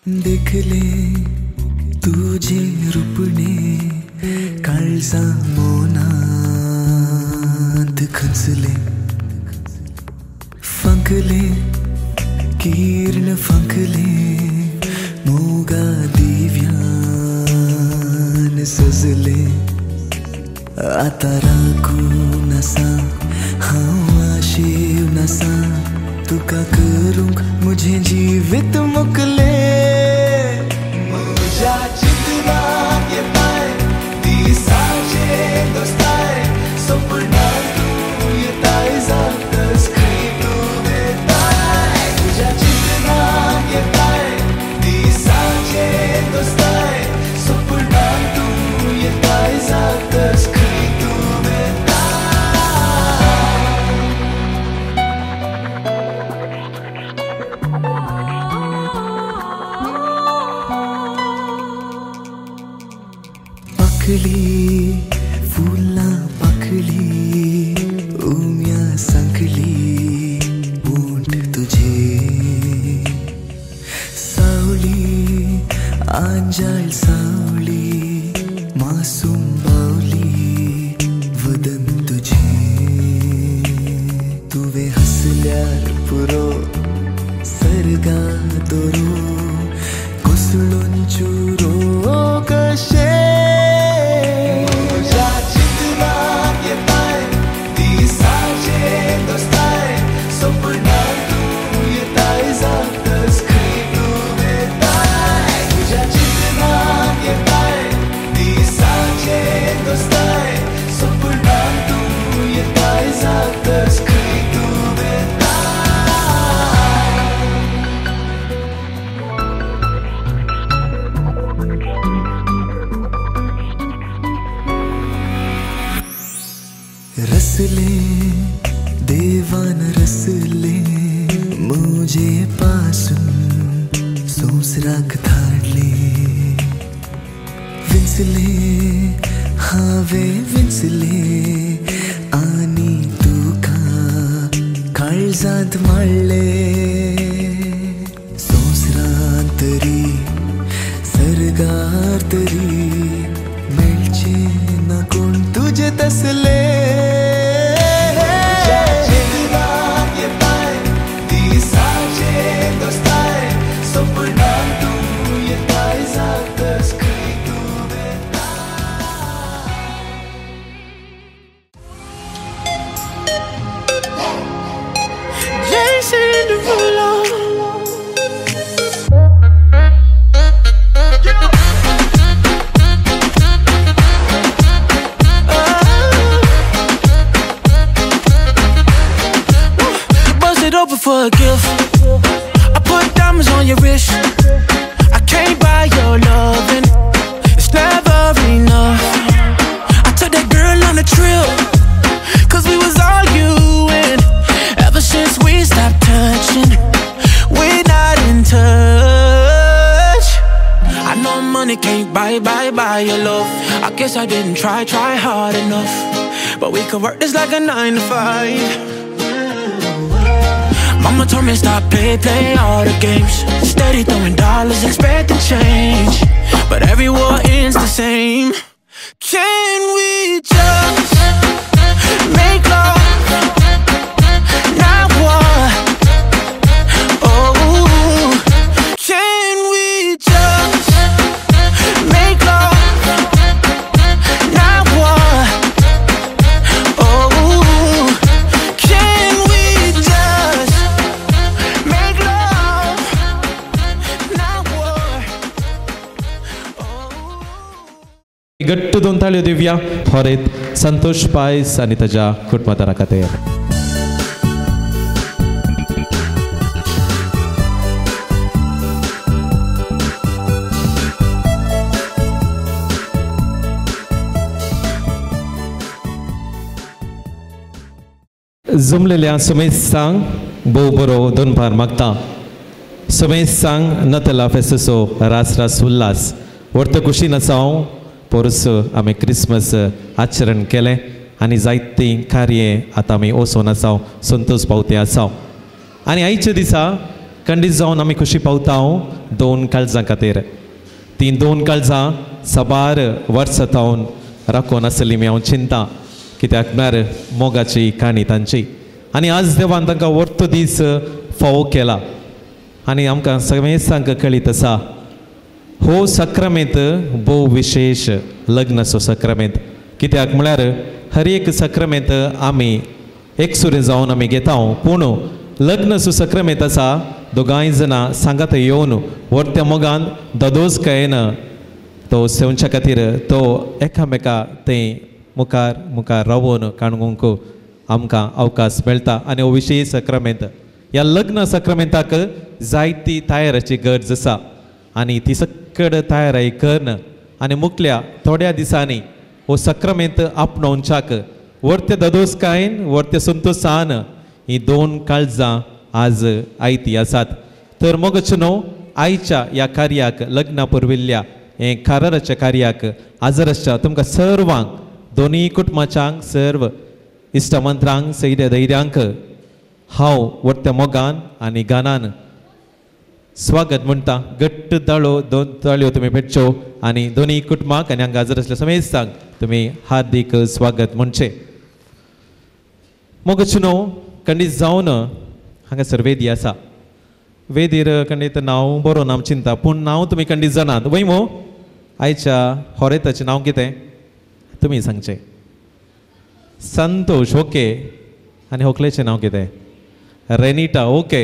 देख ले तुझे रूपने काळजा मोनात खचले फंकले किरण फंकले मोगा दिव्यान सजले आता राखून असा हांव आशेव नसा तुका करूंक मुझे जीवित मुकले मुझ्या चित्रात येताय दिसाचे दोस्ताय स्वप्नात तू येताय जातस खंय तू येताय मुझ्या चित्रात येताय दिसाचे दोस्ताय स्वप्नात तू येताय जातस खंय तू पाकळी फुलां पाकळी उम्या सांकली बोंट तुझे सावली आंजाळ सावली मासूम बावली वदन तुझे तुवे हसल्यार पुरो सर्गा दोरो कोसळून चुरो कशे रसले देवान रसले मुझे पासून सोसराक धाडले विंचले हावे विंचले आनी तुका काळजांत माळले सोसरांत तरी सर्गार तरी मेळचे ना कोण तुझे तसले For a gift, I put diamonds on your wrist. I can't buy your loving, it's never enough. I took that girl on a trip, cause we was arguing. Ever since we stopped touching, we're not in touch. I know money can't buy your love. I guess I didn't try hard enough. But we could work this like a 9 to 5. Mama told me stop play all the games. Steady throwing dollars, expecting change. But every war ends the same. Can we just make love, not war? Oh, can we just make love, not war? Oh, can we just make love, not war? गट्टू दोन ताळ्यो दिवया फॉरेत संतोष पायस आणि ताच्या कुटुंबातल्या खातीर. जुमलेल्या सुमेश सांग भोव बरो दोनपार मागता. सुमेश सांग नतला फेस्तसो रास उल्हास व्हर्त खुशीन आसाव परस आमी क्रिसमस आचरण केलें आनी जायतीं कार्ये आतां आमी वचून आसाव संतोश पावते आसाव. आनी आयच्या दिसा खंडीत जावन आमी खुशी पावता 2 काळजां खातीर. ती 2 काळजां सबार वर्सां जावन राखून आसली मी हांव चिंता, कित्याक म्हळ्यार मोगाची काणी तांची. आनी आज देवान तांकां वर्तो दीस फावो केला. आनी आमकां सगळेंच कळीत आसा हो सक्रमेंत भोव विशेश लग्नाचो सक्रमेंत. कित्याक म्हळ्यार हर एक सक्रमेंत आमी एकसुरे जावन आमी घेता, पूण लग्नाचो सक्रमेंत आसा दोगांय जाणां सांगात येवन वर्त्या मोगान दोदोजकायेन तो सेवच्या खातीर तो एकामेका तें मुखार मुखार रावून काणूंक आमकां अवकाश मेळटा. आनी हो विशेश सक्रमेंत, ह्या लग्न सक्रमेंताक जायती तयारेची गरज आसा. आनी ती सकड तयारी करन आनी मुखल्या थोड्या दिसांनी हो सक्रमेंत आपणोवच्याक वर्त्या दोदोजकायेन वर्त्या संतोशान ही 2 काळजां आज आयती आसात. तर मोगच न्हू आयच्या ह्या कार्याक लग्ना पुरविल्ल्या हे काराराच्या कार्याक हाजर आसच्या तुमकां सर्वांक दोनी कुटुंबाच्यांक सर्व इश्टमंत्रांक सैर्य धैर्यांक हांव वर्त्या मोगान आनी गानान स्वागत म्हणटा. घट्ट ताळो 2 ताळयो तुमी पेटच्यो आनी दोनी कुटुंबाक आनी हांगा हाजर आसल्या समेस्तांक तुमी हार्दिक स्वागत म्हणचें. मोगच न्हू खंडीत जावन हांगासर वेदी आसा. वेदीर खंडीत नांव बरोवन हांव चिंता, पूण नांव तुमी खंडीत जाणात. वय मो आयच्या होरेताचें नांव कितें तुमी सांगचें. संतोष, ओके. आनी व्हंकलेचें नांव कितें? रेनिटा, ओके.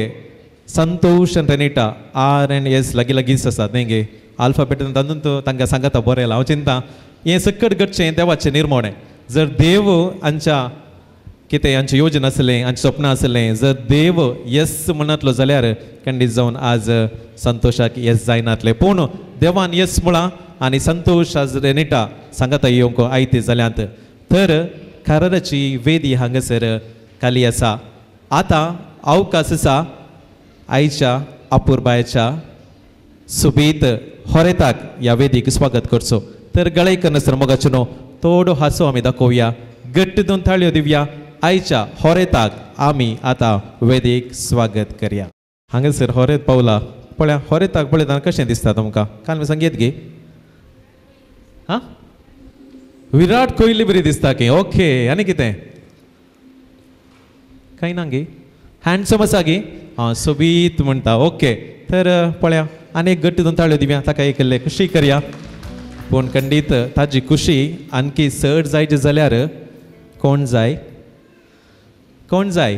संतोष आनी रेनिटा RNS लागीं लागींच आसात न्ही गे. आल्फाबेटान तातूंत तांकां सांगता बरयलां. हांव चिंता हें सकट घडचें देवाचें निर्मोणें. जर देव हांच्या कितें हांचें योजना आसलें, हांचें स्वप्न आसलें, जर देव येस म्हणतलो जाल्यार खंडीत जावन आज संतोशाक येस जायनातलें. पूण देवान येस म्हळां आनी संतोष आज रेनिटा सांगता येवंक आयते जाल्यांत. तर काराराची वेदी हांगासर खाली आसा. आतां अवकाश आसा आयच्या आपुरबायच्या सुबीत होरेताक ह्या वेदीक स्वागत करचो. तर गळेक नसर मोगाचो न्हू थोडो हांसो आमी दाखोवया, घट्ट 2 ताळयो दिवया. आयच्या होरेताक आमी आतां वेदीक स्वागत करया. हांगासर होरेत पावला पळया. होरेताक पळयतना कशें दिसता तुमकां? काल संगीत गे हां विराट कोहली बरी दिसता की. ओके. आनी कितें कांय ना गे. हँडसम आसा गे. हां सोबीत म्हणटा. ओके. तर पळया आनी एक घट्ट 2 ताळयो दिवया. ताका एक खुशी करया. पूण खंडीत ताजी खुशी आणखी चड जायची जाल्यार कोण जाय? कोण जाय?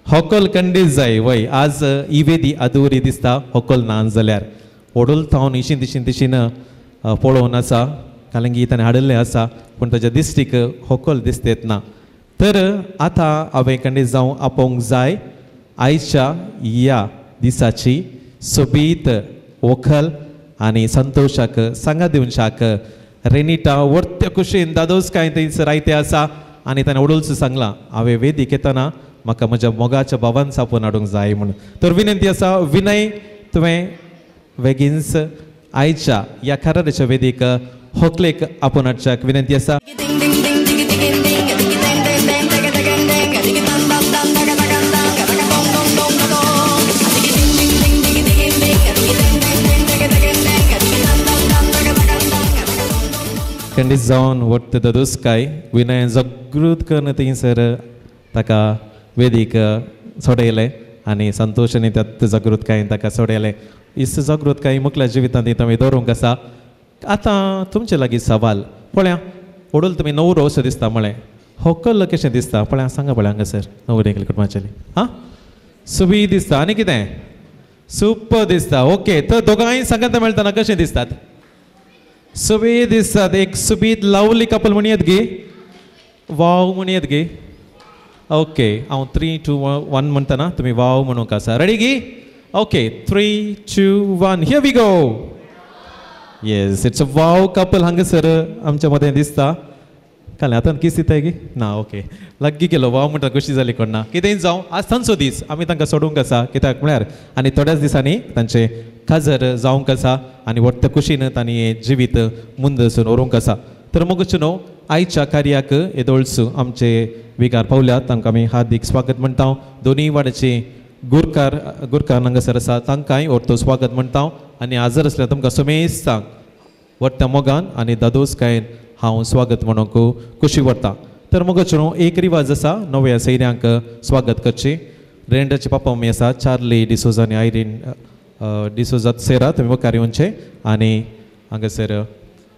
होकोल खंडीत जाय. वय आज ही वेदी अधुरी दिसता होकोल ना जाल्यार. ओडूल थावन इशीन दिशीन पळोवन आसा, कालंगी ताणें हाडिल्लें आसा, पूण ताच्या दिश्टीक होकोल दिसता येतना. तर आतां हांवें खंडीत जावं आपोवंक जाय आयच्या ह्या दिसाची सोबीत व्हंकल आनी संतोशाक सांगात दिवच्याक रेनिटा वर्त्या कुशीन दादोजकाय थंयसर आयते आसा. आनी ताणें ओडूलच सांगलां हांवें वेदीक येतना म्हाका म्हज्या मोगाच्या भावान सापोवन हाडूंक जाय म्हणून. तर विनंती आसा विनय तुवें बेगीनच आयच्या ह्या काराराच्या वेदीक व्हंकलेक आपोवन हाडच्याक विनंती आसा. खंडीत जावन वर्त दोदोजकाय विनय जागृत करून थंयसर ताका वेदीक सोडयलें आनी संतोशानी त्यात जागृतकायेन ताका सोडयलें. इस जागृतकाय मुखल्या जिवितांत तुमी दवरूंक आसा. आतां तुमचे लागीं सवाल. पळया ओडूल तुमी नवरो असो दिसता म्हळें. होकल कशें दिसता पळया सांगा पळय हांगासर नवरेक कुटुंबाचेली. हां सुबीत दिसता. आनी कितें? सुपर दिसता. ओके. तर दोगांय सांगात मेळटना कशें दिसतात? सुबीत दिसतात. एक सुबीत लवली कपल म्हणयत गे. वाव म्हणयत गे. ओके. हांव 3, 2, 1 म्हणटना तुमी वाव म्हणूंक आसा. रेडी गे? Okay. 3, 2, 1 here we go. Yes it's a wow couple हांगासर आमच्या मदें दिसता. काले आतां किस दिताय गे ना. ओके लागीं केलो वाव म्हणटा कशी जाली कोण ना. कितेंय जावं आज तांचो दीस आमी तांकां सोडूंक आसा. कित्याक म्हळ्यार आनी थोड्याच दिसांनी तांचे काजर जावंक आसा आनी व्हडल्या कुशीन तांणी हें जिवीत मुंदसून व्हरूंक आसा. तर मोगचो न्हू आयच्या कार्याक येदोळसू आमचे विगार पावल्यात. तांकां आमी हार्दिक स्वागत म्हणटा. दोनूय वाड्याची गुरकार हांगासर आसा तांकांय व्हरतो स्वागत म्हणटा आनी हाजर आसल्या तुमकां समेस्तांक व्हडट्या मोगान आनी दादोसकायेन हांव स्वागत म्हणूंक खुशी व्हरता. तर मोगाचो एक रिवाज आसा नव्या सैऱ्यांक स्वागत करची. रेंडाचे पापा मम्मी आसा चार्ली डिसोजा आनी आयरीन डिसोजा सेरा तुमी मुखार येवचे आनी हांगासर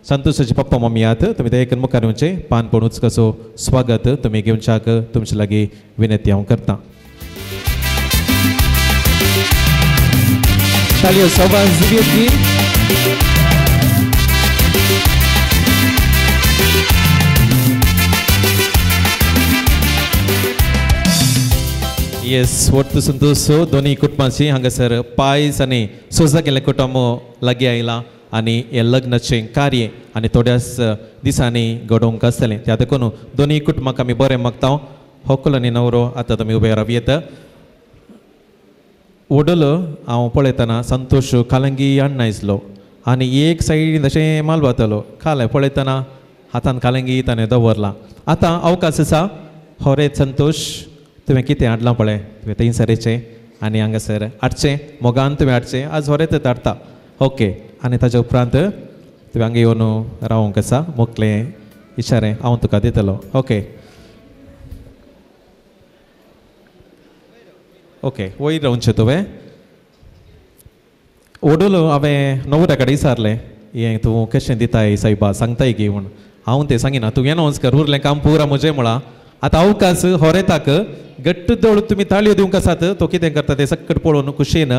संतोषाचे पप्पा मम्मी आहात तुमी ते एक मुखार येवचे पान पडूच कसो स्वागत तुमी घेवच्याक तुमचे लागीं विनंती हांव करता. तालियो सवाज दिवची. येस वोट संतोष दोन्ही कुटुंबांची हांगासर पायस आनी सोजा केल्ले कुटुंब लागीं आयला आनी हे लग्नाचें कार्य आनी थोड्याच दिसांनी घडोवंक आसतलें त्या देखून दोन्ही कुटुंबाक आमी बरें मागता. होकल आनी नवरो आतां तुमी उबे रावयेत. वडलो हांव पळयतना संतोष कालंगी हाडून आयसलो आनी एक सायडीन तशें माल वतलो खालें पळयतना हातान कालंगी ताणें दवरला. आतां अवकाश आसा होरेत संतोष तुवें कितें हाडलां पळय तुवें थंयसरेचें आनी हांगासर हाडचें मोगान तुवें हाडचें आज होरेत हाडटा ओके. आनी ताच्या उपरांत तुवें हांगा येवन रावंक आसा मोकलें इशारें हांव तुका दितलो ओके. ओके वयर रावचें तुवें. ओडलो हांवें नवऱ्या कडेन विचारलें हें तूं कशें दिताय सायबा सांगताय गी म्हूण. हांव तें सांगिना तुवें अनावन्स कर उरलें काम पुरा म्हजें म्हणा. आतां अवकाश होरेताक गट्ट दवळ तुमी ताळयो दिवंक आसात तो कितें करता तें सक्कट पळोवन खुशेन.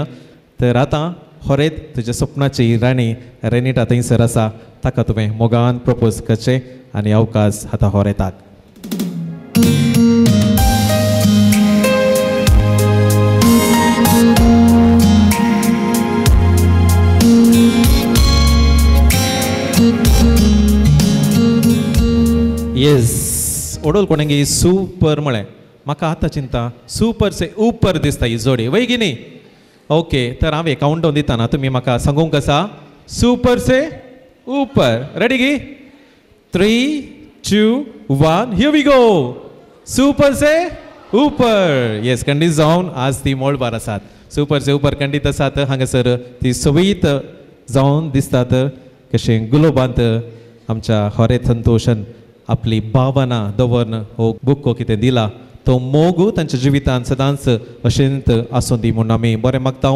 तर आतां होरेत तुज्या सपनाची राणी रेनिटा थंयसर आसा ताका तुवें मोगान प्रपोज करचें आनी अवकाश आतां होरेताक. येस ओडोल कोणेंगी सुपर म्हळें म्हाका आतां चिंता सुपर से उपर दिसता ही जोडी वय गी न्ही. ओके तर हांव काउंट डावन दिताना तुमी म्हाका सांगूंक आसा सुपर से उपर रेडी गी 3, 2, 1 हियर वी गो. सुपर से उपर येस खंडीत जावन आज ती मोळबार आसात सुपर से उपर खंडीत आसात. हांगासर ती सवयीत जावन दिसतात कशें गुलोबांत आमच्या होरे संतोषन आपली भावना दवरन हो बुक्को कितें दिला तो मोग तांच्या जिवितांत सदांच अशेंत आसूं दी म्हणून आमी बरें मागता.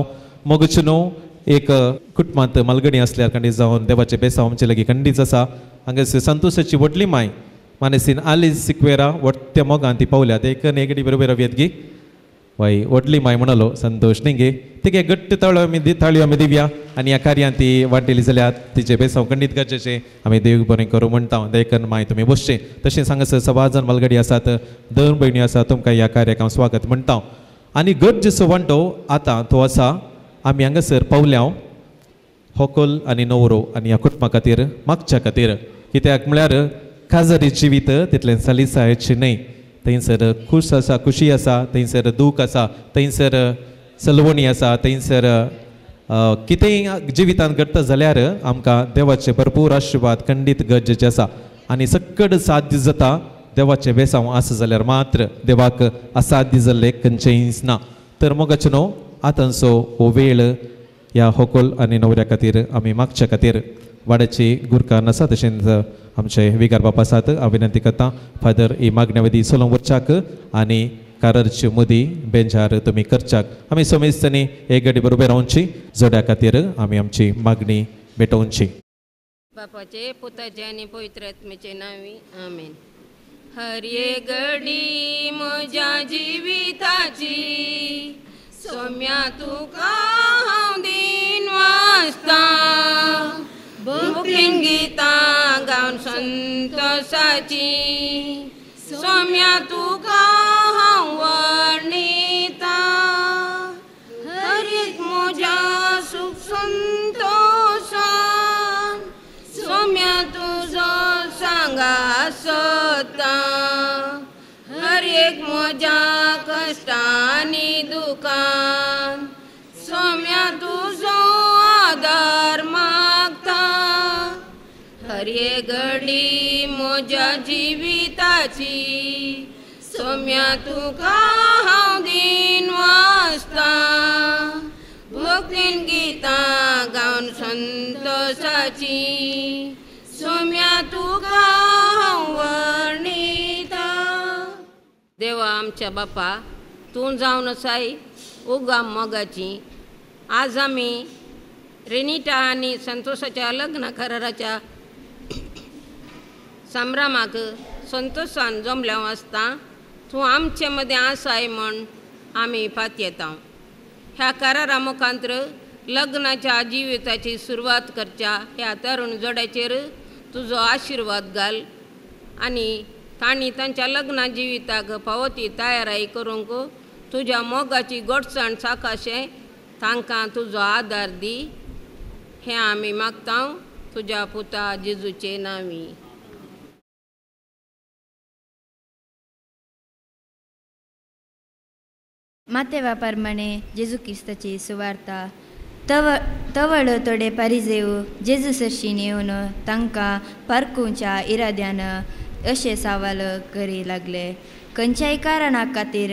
मोगचो न्हू एक कुटुंबांत मलगडी आसल्यार खंडीत जावन देवाचे बेसांव आमचे लागीं खंडीत आसा. हांगासर संतोशाची व्हडली माय मानेसीन आलीस सिक्वेरा व्हडत्या मोगान ती पावल्या ते एक नेगडी बरोबर रावयेत गी वय व्हडली माय म्हणलो संतोष न्ही गे तिगे गट्ट ताळयो आमी दिवया आनी ह्या कार्यांत ती वांटेली जाल्यार तिचे बेसांव खंडीत गरजेचें आमी देव बरें करूं म्हणटा. देखन माय तुमी बसचें तशें हांगासर 6 जाण मलगडी आसात 2 भयणी आसा तुमकां ह्या कार्याक हांव स्वागत म्हणटा. आनी गरजेचो वांटो आतां तो आसा आमी हांगासर पावल्या होकल आनी नवरो आनी ह्या कुटुंबा खातीर मागच्या खातीर कित्याक म्हळ्यार काजारी जिवीत तितलें सालिसायेचें न्हय. थंयसर खूश आसा खुशी आसा थंयसर दूख आसा थंयसर सलवणी आसा थंयसर कितेंय जिवितांत घडटा जाल्यार आमकां देवाचे भरपूर आशिर्वाद खंडीत गरजेचे आसा. आनी सक्कड साध्य जाता देवाचें बेसांव आसा जाल्यार मात्र देवाक असाध्य जाल्लें खंयचेंच ना. तर मोगाचो न्हू आतांचो हो वेळ ह्या होकल आनी नवऱ्या खातीर आमी मागच्या खातीर वाड्याची गुरकार आसा तशेंच आमचे विगार बापा आसात. हांव विनंती करता फादर ही मागण्या वदी सोलोंक वचच्याक आनी काररची मुदी बेंचार तुमी करच्याक. आमी समेस्तनी एक घडी बरोबर रावची जोड्या खातीर आमी आमची मागणी भेटोवची. बापाचे पुताचे आनी पवित्र आत्म्याचे नांवी आमेन. हर एक घडी म्हज्या जिविताची सोम्या तुका हांव दिन वाचता. भुकेन गितां गावन संतोशाची सोम्या तुका हांव वर्णिता. हर एक म्हज्या सुख संतोषान सोम्या तुजो सांगा आसता. हर एक म्हज्या कश्टांनी दुखान सोम्या तुजो आदार मागता. हर एक घडी म्हज्या जिविताची सोम्या तुका हांव दिन आसता भक्तीन गीतां गावन संतोषाची सोम्या तुका हांव वर्णिता. देवा आमच्या बापा तूं जावन आसाय उगा मोगाची. आज आमी रेनिटा आनी संतोषाच्या लग्न कराराच्या संभ्रमाक संतोषान जमल्या आसता तूं आमचे मदें आसाय म्हण आमी पातयेता. ह्या करारा मुखांतर लग्नाच्या जिविताची सुरवात करच्या ह्या तरुण जोड्याचेर तुजो आशिर्वाद घाल आनी तांणी तांच्या लग्ना जिविताक फावो ती तयाराई करूंक तुज्या मोगाची घटसाण साकाशें तांकां तुजो आदार दी. हें आमी मागता तुज्या पुता जेजूचे नांवी. मातेवा प्रमाणे जेजू क्रिस्ताची सुवार्ता. तवळ थोडे फारिजेव जेजू सरशीन येवन तांकां पारखुच्या इराद्यान अशे सवाल करी लागले. खंयच्याय कारणा खातीर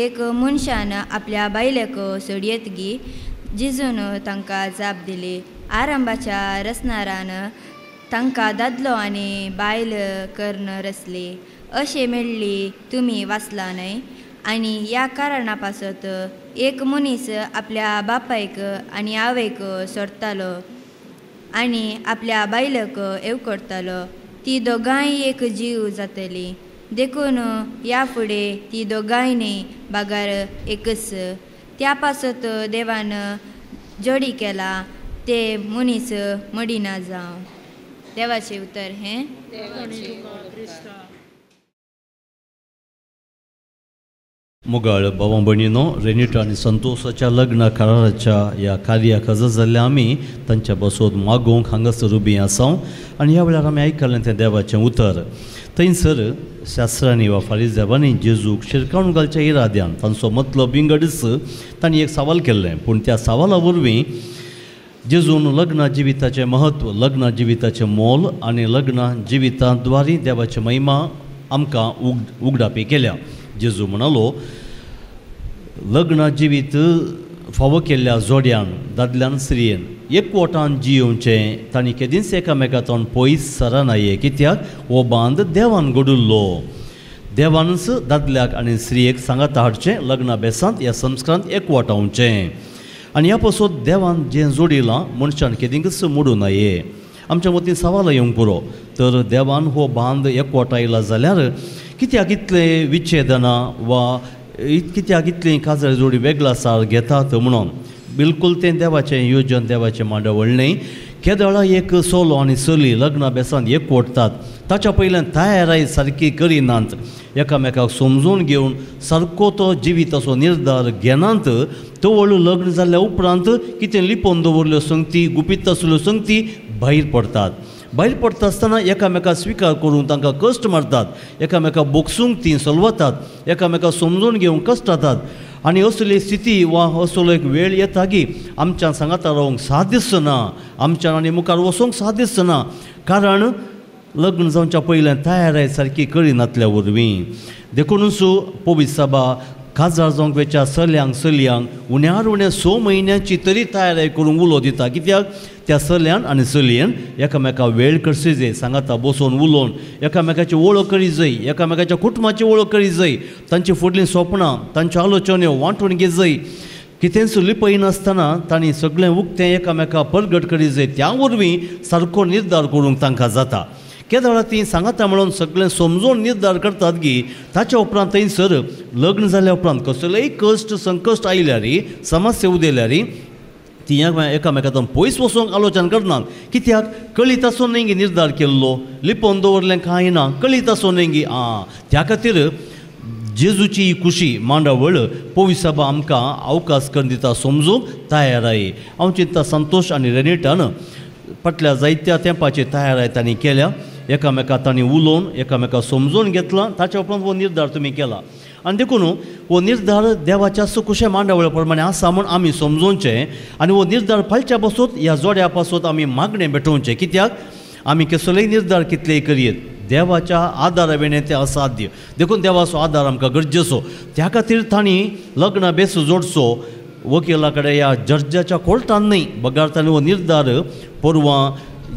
एक मनशान आपल्या बायलेक सोडयत गी. जेजून तांकां जाप दिली. आरंभाच्या रचनारान तांकां दादलो आनी बायल कर्ण रचली अशें मेळ्ळी तुमी वाचला न्हय. आनी ह्या कारणा पासत एक मनीस आपल्या बापायक आनी आवयक सोडटालो आनी आपल्या बायलेक येवकरतालो. ती दोगांय एक जीव जातली. देखून ह्या फुडें ती दोगांयनी बागार एकच. त्या पासत देवान जोडी केला ते मनीस मडिना जावं. देवाचें उतर हें. मुगाळ भावां भयणीनो, रेनिटा आनी संतोषाच्या लग्न कराराच्या ह्या कार्याक हजर जाल्ले आमी तांच्या बसोत मागोवंक हांगासर उबी आसां. आनी ह्या वेळार आमी आयकल्लें तें देवाचें उतर. थंयसर शास्त्रांनी वा फारिजेवांनी जेजूक शिरकावण घालच्या इराद्यान तांचो मतलब विंगडच तांणी एक सवाल केल्लें. पूण त्या सवाला वरवीं जेजून लग्न जिविताचें महत्व, लग्न जिविताचें मोल आनी लग्न जिविताद्वारी देवाची महिमा आमकां उगडापी केल्या. जेजू म्हणालो, लग्न जिवीत फावो केल्ल्या जोड्यान दादल्यान स्त्रियेन एकवटान जियोवचें. तांणी केदींच एकामेकांतल्यान पयस सरनाये. कित्याक हो बांद देवान घडुल्लो. देवानच दादल्याक आनी स्त्रियेक सांगात हाडचें. लग्ना बेसांत ह्या संस्कारांत एकवटावचें. आनी ह्या पासून देवान जें जोडिलां मनशान केदींच मोडूं नये. आमच्या मतीन सवाल येवंक पुरो. तर देवान हो बांद एकवटायला जाल्यार कित्याक इतले विच्छेदना वा कित्याक इतली काजळ जोडी वेगळा सार घेतात म्हणून. बिलकुल तें देवाचें येवजन, देवाचें मांडवळ न्हय. केदळा एक सोलो आनी चली लग्ना बेसांत एकवटतात. ताच्या पयल्यान तयाराय सारकी करिनात. एकामेकाक समजून घेवन सारको तो जिविताचो निर्धार घेनात. तो लग्न जाल्ल्या उपरांत कितें लिपोवन दवरल्यो संगती, गुपीत आसल्यो संगती भायर पडतात. भायर पडटा आसतना एकामेकाक स्विकार करून तांकां कश्ट मारतात. एकामेकाक बोगसूंक तीं सलवतात. एकामेकाक समजून घेवंक कश्ट जातात. आनी असली स्थिती वा असलो एक वेळ येता की आमच्यान सांगाता रावंक साथ दिसना, आमच्यान आनी मुखार वचोंक साथ दिसना. कारण लग्न जावच्या पयल्यान तयाराय सारकी करिनातल्या वरवीं. देखूनच पवित्र सभा काजार जावंक वेच्या चल्यांक उण्यार उणें 6 म्हयन्याची तरी तयारी करूंक उलो दिता. कित्याक त्या चल्यान आनी चलयेन एकामेका वेळ करची जाय. सांगाता बसोवन उलोवन एकामेकाची वळख करी जाय. एकामेकाच्या कुटुंबाची वळख करी जाय. तांची फुडलीं स्वप्नां, तांच्यो आलोचन्यो वांटून घे जाय. कितेंच लिपयनासतना तांणी सगळें उक्तें एकामेका परगट करी जाय. त्या वरवीं सारको निर्धार करूंक तांकां जाता. केदळा ती सांगाता म्हणून सगळें समजून निर्धार करतात की ताच्या उपरांत थंयसर लग्न जाल्या उपरांत कसलेय कश्ट संकश्ट आयल्यार, समस्या उदेल्यार ती एकामेकांतल्यान पयस वचूंक आलोचन करनात. कित्याक कळीत आसून न्ही निर्धार केल्लो, लिपोवन दवरलें कांय ना, कळीत आसून न्ही. त्या खातीर जेजूची ही खुशी मांडावळ पवित्र सभा आमकां अवकाश करून दिता समजूंक तयाराय. हांव चिंतता संतोष आनी रेनिटान फाटल्या जायत्या तेंपाची तयाराय तांणी केल्या. एकामेका तांणी उलोवन एकामेका समजून घेतला. ताच्या उपरांत हो निर्धार तुमी केला. आनी देखून हो निर्धार देवाच्या सुकुशे मांडावळ्या प्रमाणे आसा म्हूण आमी समजोवचें. आनी हो निर्धार फालच्या बसोत ह्या जोड्या पासत आमी मागणें भेटोवचें. कित्याक आमी कसलोय निर्धार कितलेय करयेत, देवाच्या आदारावेणे तें असाध्य. देखून देवाचो आदार आमकां गरजेचो. त्या खातीर तांणी लग्न बेस जोडचो वकिला कडेन ह्या जर्जाच्या कोर्टान न्ही, बगार तांणी हो निर्धार परवां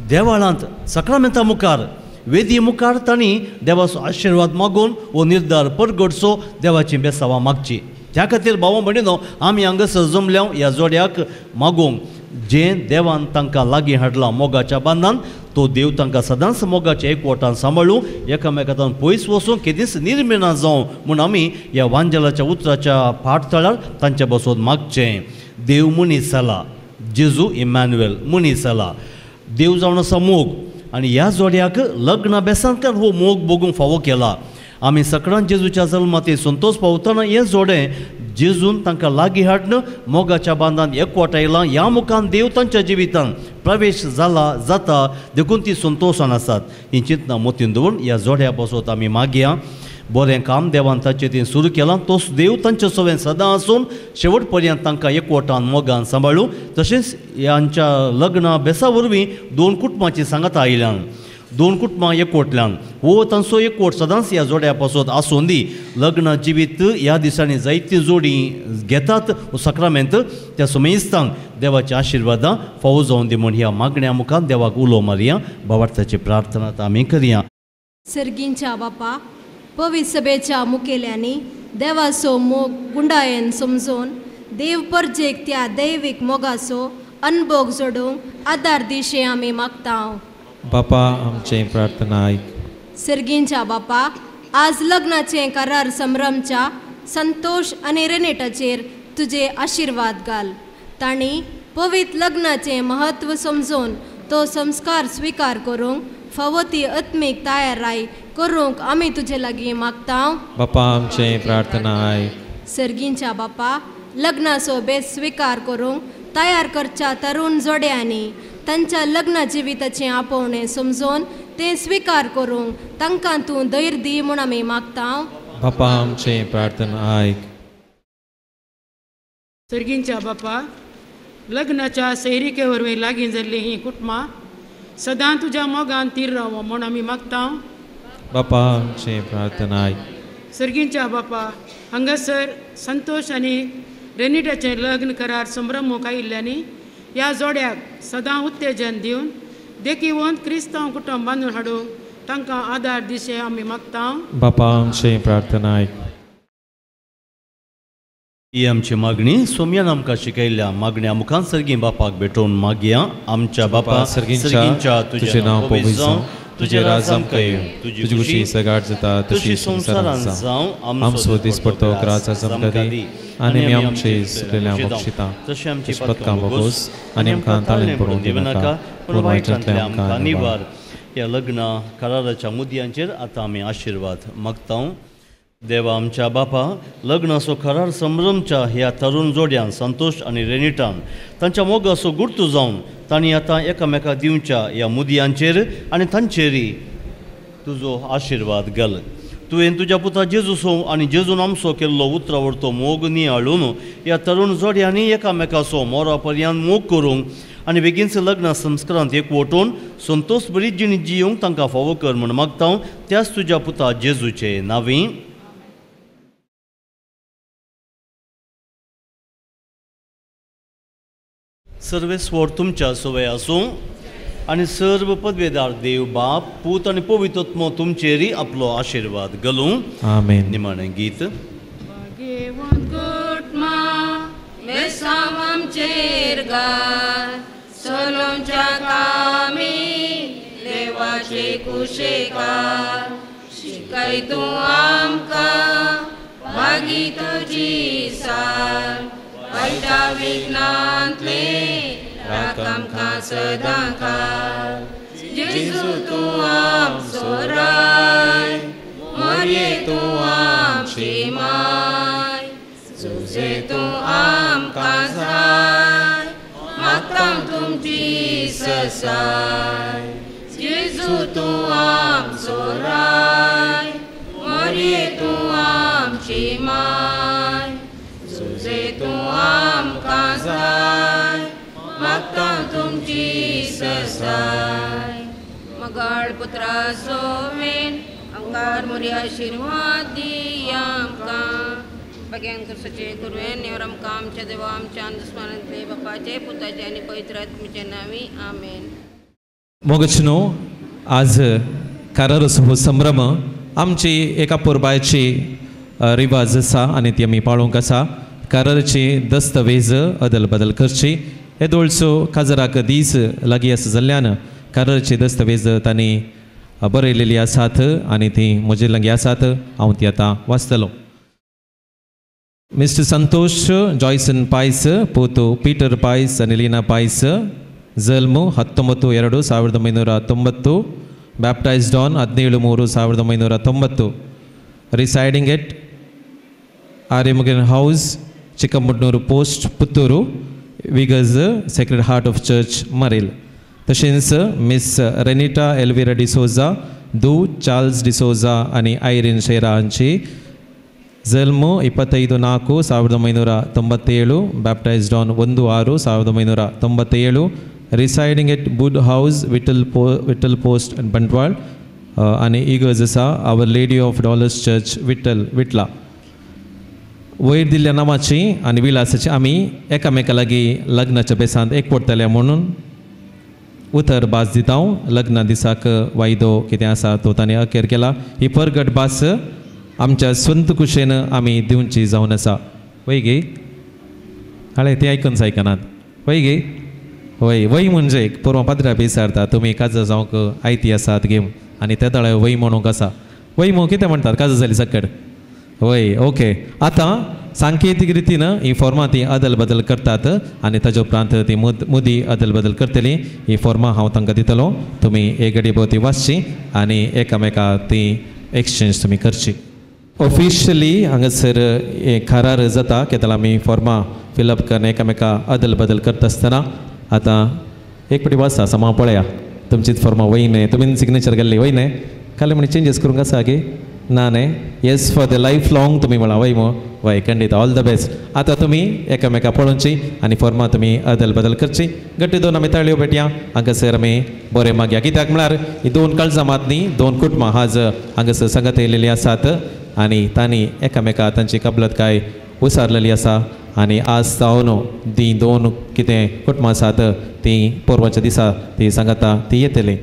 देवाळांत सकारामेंता मुखार वेदी मुखार तांणी देवाचो आशिर्वाद मागून हो निर्धार परगडचो, देवाची बेसावां मागची. त्या खातीर भाव भयणीनो आमी हांगासर जमल्या ह्या जोड्याक मागूंक जें देवान तांकां लागीं हाडलां मोगाच्या बांदान, तो देव तांकां सदांच मोगाच्या एकवटान सांबाळूं, एकामेकांतल्यान पयस वचूं, केदीस निर्मिना जावं म्हूण आमी ह्या वांजेलाच्या उतराच्या फाटतळार तांचे बसोन मागचें. देव मनीस जाला, जेजू इमॅन्युएल मनीस जाला, देव जावन आसा मोग, आनी ह्या जोड्याक लग्ना बेसांतल्यान हो मोग बगूंक फावो केला. आमी सकरान जेजूच्या जल्माती संतोश पावतना हें जोडें जेजून तांकां लागीं हाडन मोगाच्या बांदान एकवटायलां. ह्या मुखान देव तांच्या जिवितान प्रवेश जाला जाता, देखून ती संतोशान आसात. ही चिंतना मोतीन दवरून ह्या जोड्या बसोत आमी मागया. बरें काम देवान तांचे ती सुरू केलां, तोच देव तांचे सवें सदां आसून शेवट पर्यंत तांकां एकवटान मोगान सांबाळूं. तशेंच ह्यांच्या लग्ना बेसा वरवीं 2 कुटुंबांची सांगता आयल्यान, 2 कुटुंबां एकवटल्यान हो तांचो एकवट सदांच ह्या जोड्या पासत आसूं दी. लग्न जिवीत ह्या दिसांनी जायती जोडी घेतात सक्रामेंत, त्या समेस्तांक देवाच्या आशिर्वादां फावो जावन दी म्हूण ह्या मागण्या मुखार देवाक उलो मारया. भावार्थाची प्रार्थना आमी करया. सर्गींच्या बापा, पवित्र सभेच्या मुखेल्यांनी देवाचो मोग गुंडायेन समजून देव परजेक त्या दैवीक मोगाचो अनुभव जोडूंक आदार दिशे आमी मागता. बापा आमचे प्रार्थना आयक. सर्गींच्या बापा, आज लग्नाचे करार संभ्रमच्या संतोष आनी रेनेटाचेर तुजे आशिर्वाद घाल. तांणी पवित्र लग्नाचे महत्व समजून तो संस्कार स्वीकार करूंक फावो ती आत्मीक तयाराय करूंक आमी तुजे लागीं मागता. बापा आमचे प्रार्थना आयक. सर्गींच्या बापा, लग्नाचो बेस स्वीकार करूंक तयार करच्या तरुण जोड्यांनी तांच्या लग्न जिविताचें आपोवणें समजून तें स्वीकार करूंक तांकां तूं धैर्य दी म्हूण आमी मागता. बापा आमचे प्रार्थना आयक. सर्गींच्या बापा, लग्नाच्या सैरिके वरवीं लागीं जाल्लीं हीं कुटुंबां सदां तुज्या मोगान तीर रावो म्हूण आमी मागता. बापा आमचे प्रार्थना आयक. सर्गींच्या बापा, हांगासर संतोष आनी रेनिटाचें लग्न करार संभ्रमूक आयिल्ल्यांनी ह्या जोड्याक सदां उत्तेजन दिवन देखीवंत क्रिस्तांव कुटुंब बांदून हाडूंक तांकां आदार दिशे आमी मागता. बापा आमचे प्रार्थना आयक. ही आमची मागणी सोम्यान आमकां शिकयल्या मागण्या मुखार सर्गी बापाक भेटोवन मागया. आमच्या बापा, सर्गींच्या तुजें नांव पवित्र जावं, तुजें राज आमकां येवं, तुजी खुशी सगाट जाता तशी संवसारांत जावं. आमचो दिसपडटो राज आमकां दी, आनी आमी आमचे सुटलेल्या बक्षिता तशें आमची पदकां बगोस, आनी आमकां ताळेन पडूंक दिनाका, पूण वायटांतल्यान आमकां निवार. ह्या लग्ना कराराच्या मुद्यांचेर आतां आमी आशिर्वाद मागता. देवा आमच्या बापा, लग्नाचो करार संभ्रमच्या ह्या तरुण जोड्यान संतोष आनी रेनिटान तांच्या मोगाचो गुर्तू जावन तांणी आतां एकामेकाक दिवच्या ह्या मुदयांचेर आनी तांचेरय तुजो आशिर्वाद घाल. तुवें तुज्या पुता जेजूसो आनी जेजून आमचो केल्लो उतरावरतो मोग नियाळून ह्या तरुण जोड्यांनी एकामेकाचो मोरा पर्यंत मोग करूंक आनी बेगीनचे लग्न संस्कारांत एकवटून संतोश बरी जिणी जियोंक तांकां फावो कर म्हूण मागता. त्याच तुज्या पुता जेजूचे नांवी. सर्वेस्वर तुमच्या सवय आसूं आनी सर्व पदवेदार देव बाप, पूत आनी पवित्रत्म तुमचेरय आपलो आशिर्वाद घालूं. आमेन. निमाणें गीत. आमचेर घाल, सोलोमच्या कामी देवाचे कुशेकार, शिकय तूं आमकां मागी तुजी साल, वायटा विघ्नांतले राख आमकां सदां काल. जेजू तूं आमचो राय, मोरये तूं आमची माय, जुजे तूं आमकां जाय, मागता तुमची ससाय. जेजू तूं आमचो राय, मोरये तूं आमची माय, जुजे तूं आमकां जाय, मागता तुमची ससाय. मुगाळ पुत्रा सोवेन आमकां मोरी आशिर्वाद दिया आमकां भगवान कृष्णाचे गुरुवेन नेवर आमकां आमच्या देवा आमच्या अंधस्मरणतले बापाचे पुताचे आनी पवित्र आत्म्याचे नावी आमेन. मोगचनो आज कारारस हो संभ्रम आमची एका पुरबायची रिवाज आसा आनी ती आमी पाळोवंक आसा. कारारची दस्तवेज अदल बदल करची. हे दोळसो काजराक दीस लागीं आसा जाल्ल्यान कारारची दस्तवेज तांणी बरयलेली आसात आनी ती म्हजे लागीं आसात. हांव ती आतां वाचतलों. मिस्टर संतोष जॉयसन पायस पोतो पीटर पायस आनी लीना पायस जल्म 19/2/1990 baptised on 17/3/1990 residing at Aryamagan house Chikkamudnoor post Puttur ವಿಗಸ್ सेक्रेड हार्ट ऑफ चर्च मरेल. तशेंच मिस रेनिटा एल्विरा डिसोजा दू चार्ल्स डिसोजा आनी आयरीन शेरा हांची जल्म 25/4/1997 baptised on 1/6/1997 residing at Bud House, Whittle Post and Bantwal आणि इगर्ज आसा Our Lady of Dollars Church विटला. वयर दिल्ल्या नांवाची आनी विलासाची आमी एकामेका लागीं लग्नाच्या बेसांत एकवटतले म्हणून उतर भास दिता. लग्ना दिसाक वायदो कितें आसा तो ताणें अखेर केला. ही परगट भास आमच्या स्वंत कुशेन आमी दिवची जावन आसा. वय गे हाळे ते आयकनात. वय गे वय वय म्हणजे परवा पाद्रा विचारता तुमी काज जावंक आयती आसात गेम आनी त्या दळा वय म्हणूंक आसा. वय म्हणून कितें म्हणटात काज जाली सकट. वय ओके. आतां सांकेतीक रितीन ही फॉर्मां ती अदल बदल करतात आनी ताजे उपरांत ती मुदी अदल बदल करतली. ही फॉर्मां हांव तांकां दितलो. तुमी एक घडी भोंवती वाचची आनी एकामेका ती एक्सचेंज तुमी करची. ऑफिशियली हांगासर करार जाता केन्ना आमी फॉर्मां फिलअप करून एकामेका अदल बदल करता आसतना आतां एक पटी वाचता समा पळया तुमचीच फॉर्मा वयने तुमी सिग्नेचर घाल्ली वयने काले म्हणे चेंजीस करूंक आसा गे ना न्ही. Yes for the life long तुमी म्हणा वय मो वय खंडीत ऑल द बेस्ट. आतां तुमी एकामेका पळोवची आनी फॉर्मां तुमी अदल बदल करची. गट्टी दोन आमी ताळयो पेटया हांगासर आमी बरें मागया. कित्याक म्हळ्यार ही दोन काळजां मात न्ही दोन कुटुंबां आज हांगासर सांगत येयलेलीं आसात आनी तांणी एकामेका तांची कबलतकाय उसारलेली आसा आनी आज जावन ती दोन कितें कुटुंबां आसात ती पोरवाच्या दिसा ती सांगता ती येतली.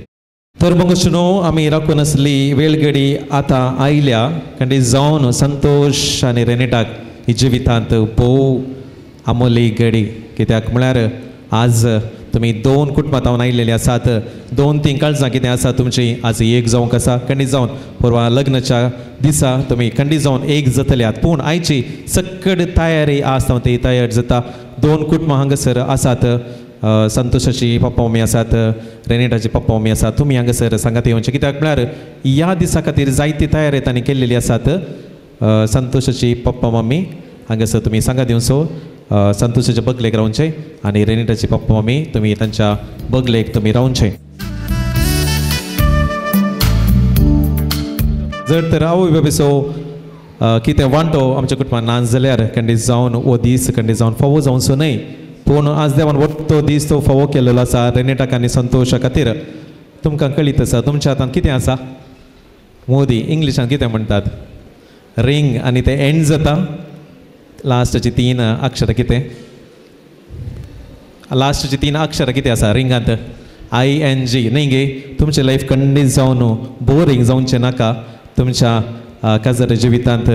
तर मगोशनो आमी राखून आसली वेळगडी आतां आयल्या खंडी जावन संतोष आनी रेनिटाक ही जिवितांत भोव आमोली घडी. कित्याक म्हळ्यार आज तुमी दोन कुटुंबां जावन आयिल्लेली आसात. दोन तीन काळजां कितें आसा तुमची आज एक जावंक आसा. खंडी जावन परवा लग्नाच्या दिसा तुमी खंडी जावन एक जातल्यात पूण आयची सकड तयारी आसता ती तयार जाता. दोन कुटुंबां हांगासर आसात. संतोषाची पप्पा मम्मी आसात रेनिटाची पप्पा मम्मी आसात. तुमी हांगासर सांगात येवचें कित्याक म्हळ्यार ह्या दिसा खातीर जायती तयारी तांणी केल्लेली आसात. संतोषाची पप्पा मम्मी हांगासर तुमी सांगात येवचो संतोषाच्या बगलेक रावचे आनी रेनिटाची पप्पा मम्मी तुमी तांच्या बगलेक तुमी रावचे. जर तर आवय बाबेचो कितें वांटो आमच्या कुटुंबान नाच जाल्यार खंडीत जावन हो दीस खंडीत जावन फावो जावचो न्हय. पूण आज देवान तो दीस तो फावो केल्लो आसा रेनिटाक आनी संतोशा खातीर. तुमकां कळीत आसा तुमच्या हातांत कितें आसा. मोदी इंग्लिशान कितें म्हणटात रिंग आनी ते एंड जाता लास्टची 3 अक्षरां कितें लास्टची 3 अक्षरां कितें आसा रिंगांत ING न्ही गे. तुमचें लायफ खंडीत जावन बोरींग जावचें नाका. तुमच्या काजार जिवितांत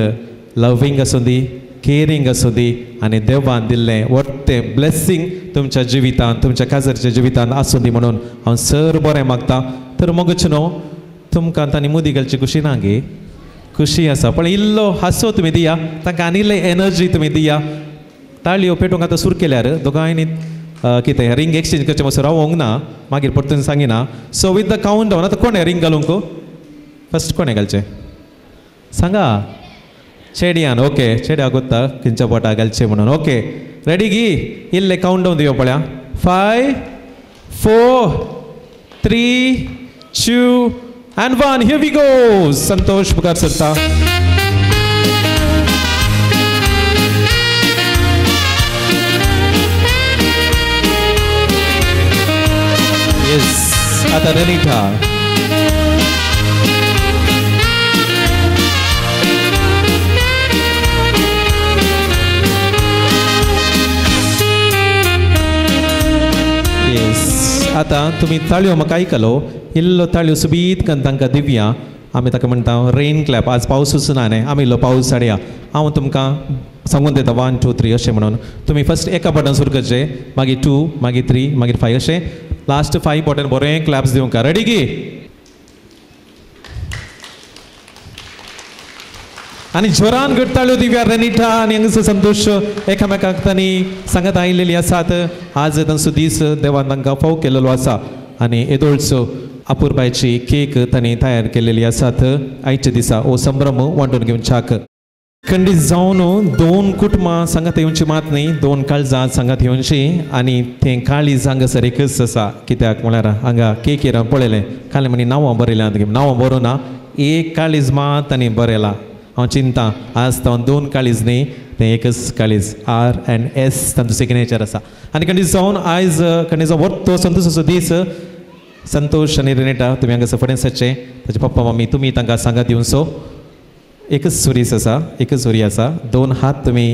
लविंग आसूं दी केरींग आसूं दी आनी देवान दिल्लें व्हडलें ब्लेसींग तुमच्या जिवितांत तुमच्या काजारच्या जिवितांत आसूं दी म्हणून हांव सर बरें मागतां. तर मगच न्हू तुमकां तांणी मुदी घालची खुशी ना गे. खुशी आसा पण इल्लो हांसो तुमी दिया तांकां आनी इल्लें एनर्जी तुमी दिया. ताळयो पेटोवंक आतां सुरू केल्यार दोगांयनी कितें रिंग एक्सचेंज करचें मातसो रावोंक ना मागीर परतून सांगिना. So with the count down आतां कोणें रिंग घालूंक फस्ट कोणें घालचें सांगा. चेडयान ओके चेड्या कोत्ता खंयच्या पोटा घालचें म्हणून. ओके रेडी गी इल्लें कावंट डावन दिवं पळया. 5 4 3 2 and 1 here we go. Santosh मुखार सरता. येस आता रेनिटा आता तुम्ही ताळयो म्हाका आयकलो इल्लो ताळयो सुबीत करून तांकां दिवया आमी ताका म्हणटा रेन क्लॅप आज पावसूच ना न्हय आमी इल्लो पावस हाडया हांव तुमकां सांगून दिता 1 2 3 अशें म्हणून तुमी फस्ट एका बटन सुरू करचें मागीर 2 मागीर 3 मागीर 5 अशें लास्ट 5 बटन बरें क्लॅप्स दिवंक रेडी गी आनी जोरान घडताळ्यो दिव्या रेनिटा आनी हांगासर संतोष एकामेकाक तांणी सांगत आयिल्ली आसात आज तांचो दीस देवान तांकां फाव केलेलो आसा आनी येदोळचो अपुरबायची केक तांणी तयार केलेली आसात आयच्या दिसा हो संभ्रम वांटून घेवच्याक खंडीत जावन 2 कुटुंबां सांगात येवची मात न्ही 2 काळजां सांगात येवची आनी तें काळीज हांगासर एकच आसा कित्याक म्हळ्यार हांगा केकीर पळयलें खाली म्हणी नांवां बरयल्यां नांवां बरोवं ना एक काळीज मात तांणी बरयलां हांव चिंता आज तो 2 काळीज न्ही तें एकच काळीज R&S तांचो सिग्नेचर आसा आनी खंडीत जावन आयज खंडीत जावन व्हडलो संतोशाचो दीस संतोष आनी रेनिटा तुमी हांगासर फडें सरचें ताचे पप्पा मम्मी तुमी तांकां सांगात दिवचो एकच सुरीस आसा एकच सुरी आसा 2 हात तुमी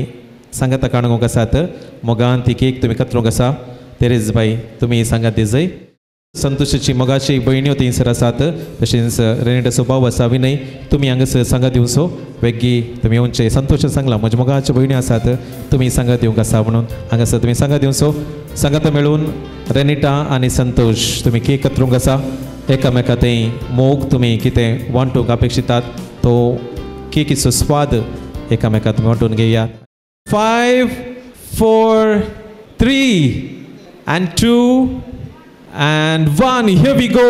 सांगात काणूंक आसात मोगान ती केक तुमी कत्रूंक आसा तेरेज बाई तुमी सांगात दिजय संतोषाची मोगाची भयण्यो थंयसर आसात तशेंच रेनिटाचो भाव आसा विनय तुमी हांगासर सांगात दिवचो वेग्गी तुमी येवचे संतोश सांगला म्हज्या मोगाच्यो भयण्यो आसात तुमी सांगात दिवंक आसा म्हणून हांगासर तुमी सांगात दिवचो सांगात मेळून रेनिटा आनी संतोष तुमी केक कत्रूंक आसा एकामेका थंय मोग तुमी कितें वांटूंक अपेक्षितात तो केकीचो स्वाद एकामेका तुमी वांटून घेयात 5 4 3 and 2 and 1 here we go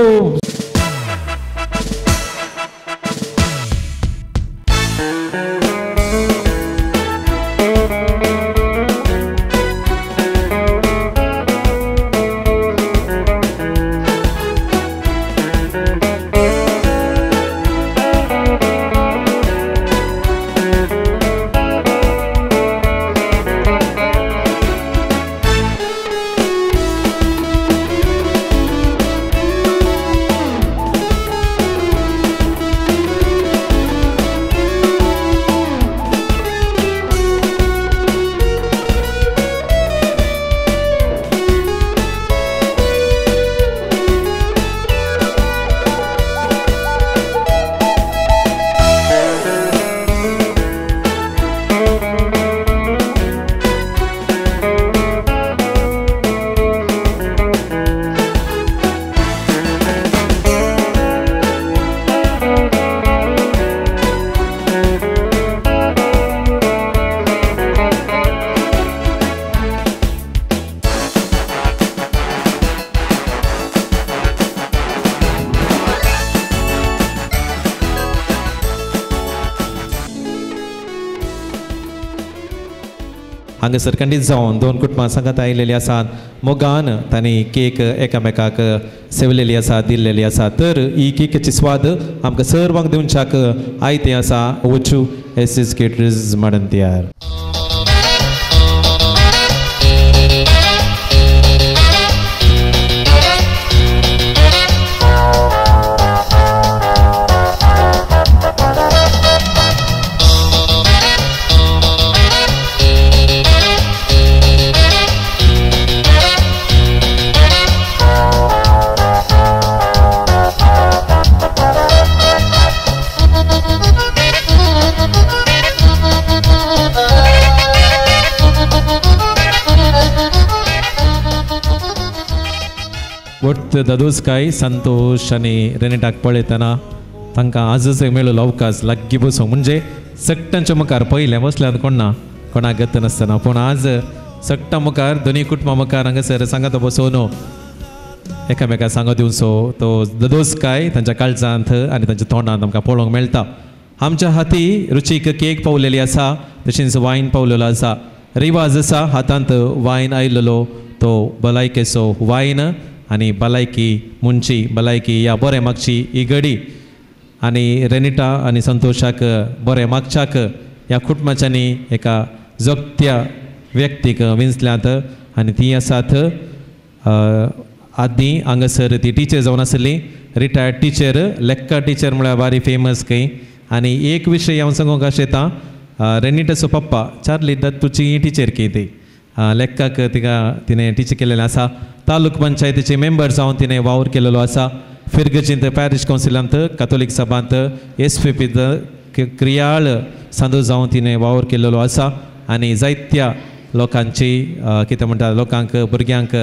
हांगासर खंडीत जावन 2 कुटुंबां सांगात आयिल्लीं आसात मोगान तांणी केक एकामेकाक सेवलेली आसा दिल्लेली आसा तर ही केकीची स्वाद आमकां सर्वांक दिवच्याक आयतें आसा वचू एस केटरर्स म्हणून तयार वट दादोसकाय संतोष आनी रेनिटाक पळयतना तांकां आजच मेळिल्लो अवकाश लागीं बसूंक म्हणजे सक्टांच्या मुखार पयलें बसल्यार कोण ना कोणाक गत नासतना पूण आज सक्टा मुखार दोनी कुटुंबां मुखार हांगासर सांगात बसोवन एकामेकाक सांगो दिवचो तो दादोसकाय तांच्या काळजांत आनी तांच्या तोंडांत आमकां पळोवंक मेळटा आमच्या हाती रुचीक केक पावलेली आसा तशेंच वायन पावलेलो आसा रिवाज आसा हातांत वायन आयिल्लो तो भलायकेचो वायन आनी भलायकी मुंची भलायकी ह्या बरें मागची ही घडी आनी रेनिटा आनी संतोशाक बरें मागच्याक ह्या कुटुंबाच्यांनी एका जगत्या व्यक्तीक विंचल्यात आनी ती आसात आदीं हांगासर ती टिचर जावन आसली रिटायर्ड टिचर लेक्का टिचर म्हळ्यार बारी फेमस खंय. आनी एक विशय हांव सांगूंक अशें येता रेनिटाचो पप्पा चार्ली दत्तूची टिचर की ती लेक्काक तिणें टिचर केलेलें आसा. तालूक पंचायतीचे मेंबर जावन तिणें वावर केलेलो आसा. फिरगचिंत पॅरिश कावन्सिलांत कातोलीक सभांत SPP क्रियाळ सांदो जावन तिणें वावर केलेलो आसा. आनी जायत्या लोकांची कितें म्हणटा लोकांक भुरग्यांक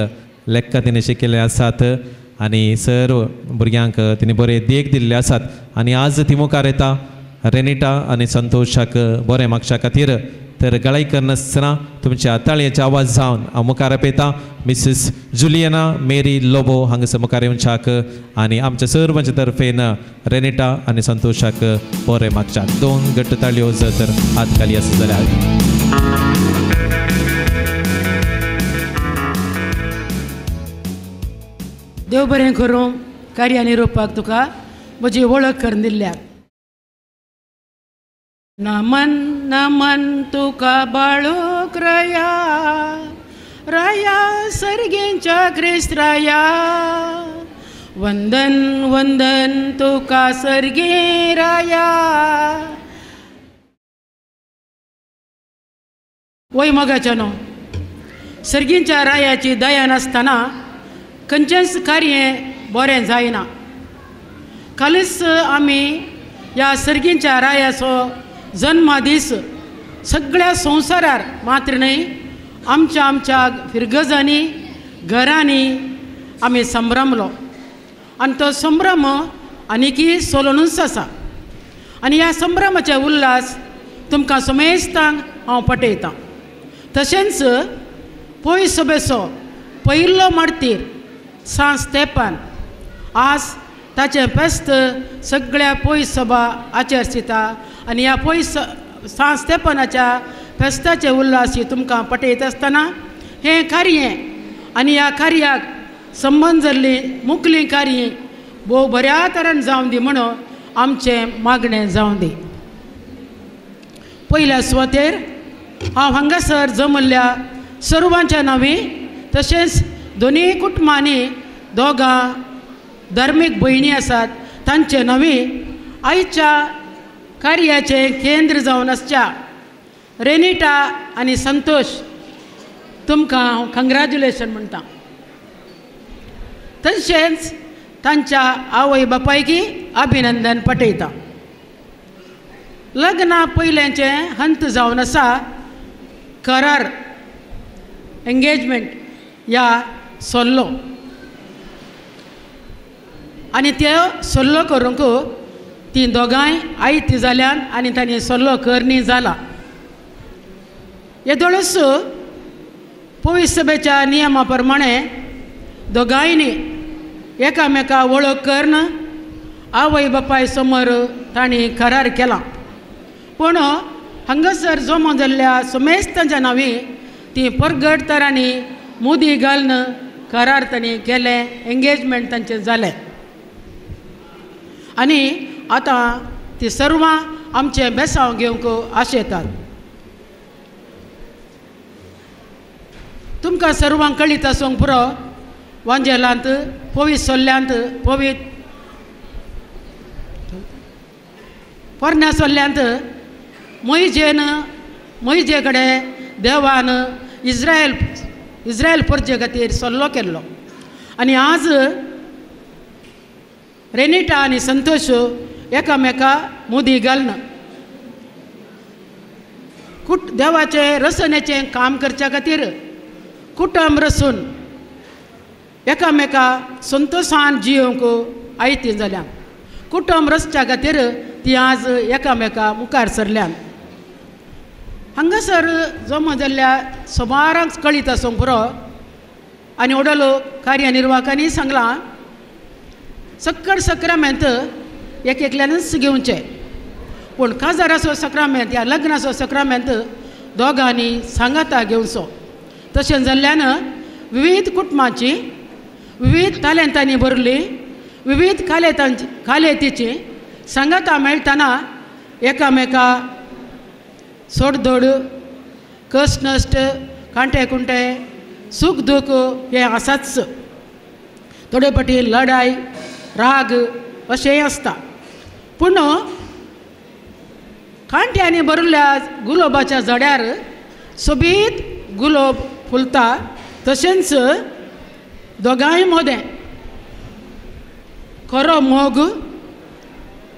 लेक्का तिणें शिकयले आसात. आनी सर्व भुरग्यांक तिणें बरे देख दिल्ले आसात. आनी आज ती मुखार येता रेनिटा आनी संतोशाक बरें मागच्या खातीर. तर गळाई करनासतना तुमच्या ताळयेच्या आवाज जावन हांव मुखार आपयता मिसेस जुलियना मेरी लोबो हांगासर मुखार येवच्याक. आनी आमच्या सर्वांच्या तर्फेन रेनिटा आनी संतोशाक बरें मागच्याक. 2 घट्ट ताळयो जर हात खाली आसा जाल्यार. देव बरें करूं. कार्या निरोपाक तुका म्हजी वळख करून दिल्ल्याक. नमन नमन तुका बाळूक राया राया सर्गेंच्या क्रिस्त राया. वंदन वंदन तुका सर्गे राया. वय मोगाच्यानो सर्गींच्या रायाची दया नासतना खंयचेंच कार्य बरें जायना. कालच आमी ह्या सर्गींच्या रायाचो जन्मदीस सगळ्या संवसारार मात्र न्हय आमच्या फिरगजांनी घरांनी आमी संभ्रमलो. आनी तो संभ्रम आनीकी सोलूनच आसा. आनी ह्या संभ्रमाचे उल्हास तुमकां समेस्तांक हांव पटयतां. तशेंच पयस सभेचो पयलो मार्तीर सांत स्तेफान आज ताचें फेस्त सगळ्या पयस सभा आचरता. आनी ह्या पयस सांत स्तेफानाच्या फेस्ताचे उल्हास तुमकां पटयत आसतना हें कार्य आनी ह्या कार्याक संबंद जाल्ली मुखलीं कार्य भोव बऱ्या तरेन जावं दी म्हणून आमचें मागणें जावं दी. पयल्या सुवातेर हांव हांगासर जमल्ल्या सर्वांच्या नांवी तशेंच दोनी कुटुंबांनी दोगां धार्मीक भयणी आसात तांचे नांवी आयच्या कार्याचें केंद्र जावन आसच्या रेनिटा आनी संतोष तुमकां हांव कंग्रॅच्युलेशन म्हणटा. तशेंच तांच्या आवय बापायकी अभिनंदन पटयता. लग्ना पयलेंचें हंत जावन आसा करार एंगेजमेंट ह्या सल्लो. आनी ते सल्लो करूंक ती दोगांय आयती जाल्यान आनी तांणी सल्लो करनी जाला. येदोळच पवित्र सभेच्या नियमा प्रमाणे दोगांयनी एकामेका वळख करून आवय बापाय समोर तांणी करार केला. पूण हांगासर जमा जाल्ल्या समेस्तांच्या नांवी ती परगट तरांनी मुदी घालून करार तांणी केलें. एंगेजमेंट तांचें जालें. आनी आतां ती सर्वां आमचें बेसांव घेवंक आशेतात. तुमकां सर्वांक कळीत आसूंक पुरो वांजेलांत पवित्र सोल्ल्यांत पवित्र पोरण्या सोल्ल्यांत मोइजे कडेन देवान इस्रायल परजे खातीर सल्लो केल्लो. आनी आज रेनिटा आनी संतोश एकामेका मुदी घालून देवाचे रचनेचें काम करच्या खातीर कुटुंब रचून एकामेका संतोशान जियोवंक आयती जाल्यां. कुटुंब रचच्या खातीर ती आज एकामेका मुखार सरल्यान. हांगासर जमा जाल्ल्या सुमारांक कळीत आसूंक पुरो आनी ओडलो कार्यनिर्वाहकांनी सांगलां सक्कड सक्रामेंत एकल्यानच घेवचें. पूण काजाराचो सक्रामेंत ह्या लग्नाचो सक्रामेंत दोगांनी सांगाता घेवचो. तशें जाल्ल्यान विविध कुटुंबांची विविध तालेंतांनी भरली विविध कालेतीची सांगाता मेळटना एकामेका सोडधोड कश्ट नश्ट कांटे कुंटे सूख दूख हे आसाच. थोडे फाटी लढाई राग अशेंय आसता. पूण कांट्यांनी भरिल्ल्या गुलाबाच्या झाडार सोबीत गुलाब फुलता, तशेंच दोगांय मदें खरो मोग,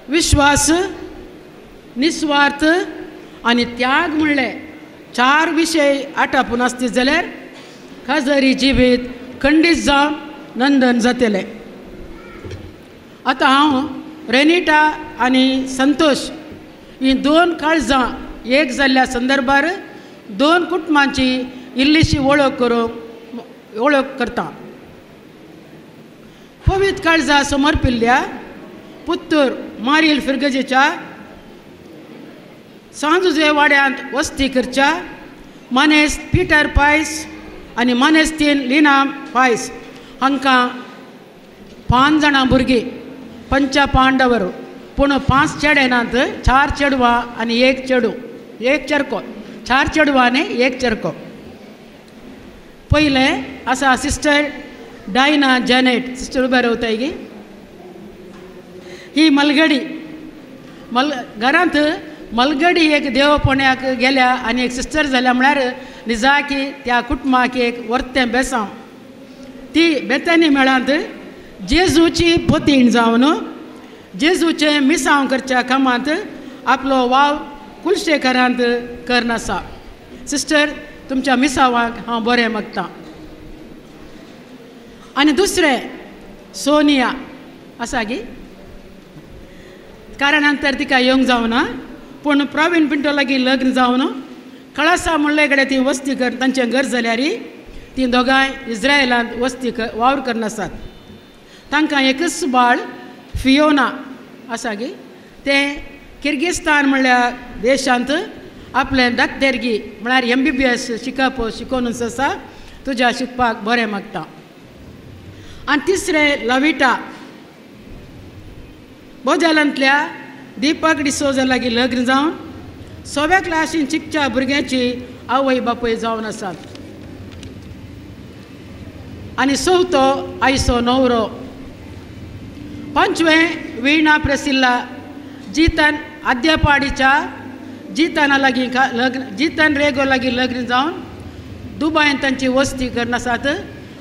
विश्वास, निस्वार्थ आनी त्याग म्हणले 4 विशय आटापून आसता जाल्यार खाजरी जिवीत खंडीत जावन नंदन जातलें. आतां हांव रेनिटा आनी संतोष ही 2 काळजां एक जाल्ल्या संदर्भार 2 कुटुंबांची इल्लीशी वळख करता. पवित्र काळजा समर्पिल्ल्या पुत्तूर मारियल फिर्गजेच्या सांजुजे वाड्यांत वस्ती करच्या मानेस्त पिटर पायस आनी मानेस्तीन लिना पायस हांकां 5 जाणां भुरगीं 5 पांडवर, पूण 5 चेडे नात, 4 चेडवां आनी 1 चेडू, 1 चेडको, 4 चेडवां आनी 1 चेडको. पयलें आसा सिस्टर डायना जॅनेट, सिस्टर उबे रावता ही मलगडी घरांत मलगडी एक देवपण्याक गेल्या आनी एक सिस्टर जाल्या म्हळ्यार निजाकी त्या कुटुंबाक एक वर्तें बेसांव. ती बेतानी मेळांत जेजूची पोतीण जावन जेजूचे मिसांव करच्या कामांत आपलो वाव कुलशेखरांत करनासा. सिस्टर तुमच्या मिसावाक हांव बरें मागतां. आनी दुसरें सोनिया आसा गी, कारणांतर तिका येवंक जावना, पूण प्रवीण पिंटो लागीं लग्न जावन कळासा म्हणले कडेन ती वस्ती कर, तांचें घर जाल्यार ती दोगांय इस्रायलांत वस्ती वावर करनासात. तांकां एकच बाळ फियोना आसा गी, तें किर्गिस्तान म्हणल्या देशांत आपलें दातेरगी म्हळ्यार MBBS शिकोवनूच आसा. तुज्या शिकपाक बरें मागता. आनी तिसरें लविटा बोजालांतल्या दीपक डिसोजा लागीं लग्न जावन 6व्या क्लासीन शिकच्या भुरग्यांची आवय बापूय जावन आसात. आनी 4थो आयचो न्हवरो. 5वें विणा प्रेसिल्ला जितन आद्यापाडीच्या जितना लागीं जितन रेगो लागीं लग्न जावन दुबयन तांची वस्ती करन आसात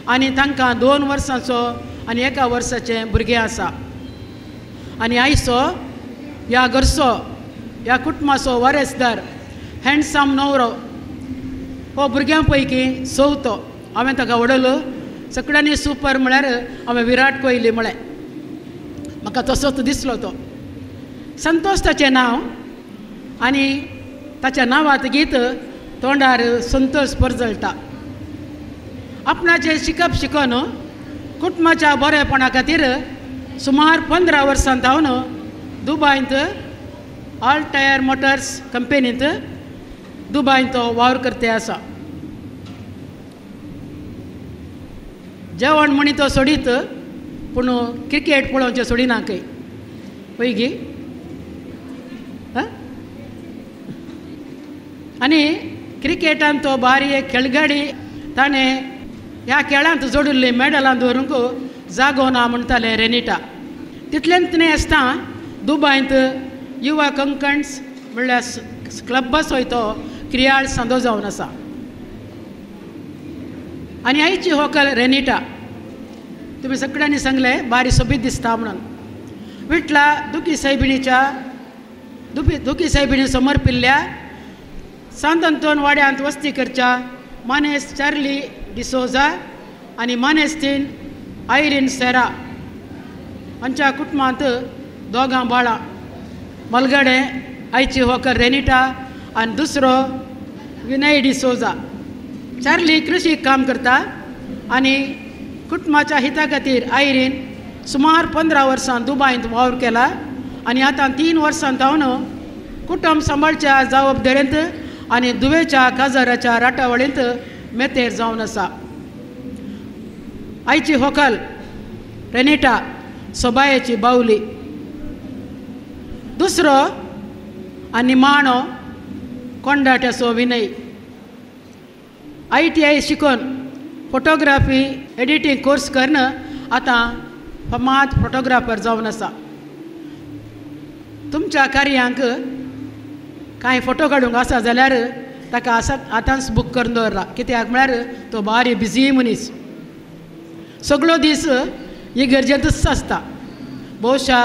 आनी तांकां 2 वर्सांचो आनी 1 वर्साचें भुरगें आसा. आनी आयचो ह्या घरचो ह्या कुटुंबाचो वारेसदार हँडसम न्हवरो हो भुरग्यां पैकी 4थो. हांवें ताका वडलो सगळ्यांनी सुपर म्हळ्यार हांवें विराट कोहली म्हळें, म्हाका तसोच दिसलो तो. संतोष ताचें नांव आनी ताच्या नांवांत गीत तोंडार संतोष परजळटा. आपणाचें शिकून कुटुंबाच्या बरेपणा खातीर सुमार 15 वर्सां जावन दुबयंत ऑल टायर मोटर्स कंपनींत दुबयंत तो वावर करते आसा. जेवण म्हणी तो सोडीत, पूण क्रिकेट पळोवचें सोडिना खंय पळय गी. आनी क्रिकेटांत तो बारी एक खेळगडी. ताणें ह्या खेळांत जोडिल्ली मॅडलां दवरूंक जागो ना म्हणटाले रेनिटा. तितलेंच न्ही आसता दुबयंत युवा कंकण्स म्हणल्यार क्लबाचोय तो क्रियाळ सांदो जावन आसा. आनी आयची व्हंकल रेनिटा तुमी सगळ्यांनी सांगलें बारी सोबीत दिसता म्हणून. विटला दुखी सायबिणी समर्पिल्ल्या सांत अंतोन वाड्यांत वस्ती करच्या मानेस चार्ली डिसोजा आनी मानेस्तीन आयरीन सेरा हांच्या कुटुंबांत 2 बाळां. मलगडे आयची व्हंकल रेनिटा आनी दुसरो विनय डिसोजा. चार्ली कृशीक काम करता आनी कुटुंबाच्या हिता खातीर आयरीन सुमार 15 वर्सां दुबयंत वावर केला आनी आतां 3 वर्सां जावन कुटुंब सांबाळच्या जबाबदारेंत आनी दुवेच्या काजाराच्या राटावळींत मेतेर जावन आसा. आयची व्हंकल रेनिटा सोबायेची बावली. दुसरो आनी माणो कोंडाट्याचो विनय. ITI शिकून फोटोग्राफी एडिटींग कोर्स करन आतां फामाद फोटोग्राफर जावन आसा. तुमच्या कार्यांक कांय फोटो काडूंक आसा जाल्यार ताका आतांच बूक करून दवरला. कित्याक म्हळ्यार तो बारी बिजी मनीस. सगळो दीस इगर्जेंतच आसता. भोवशा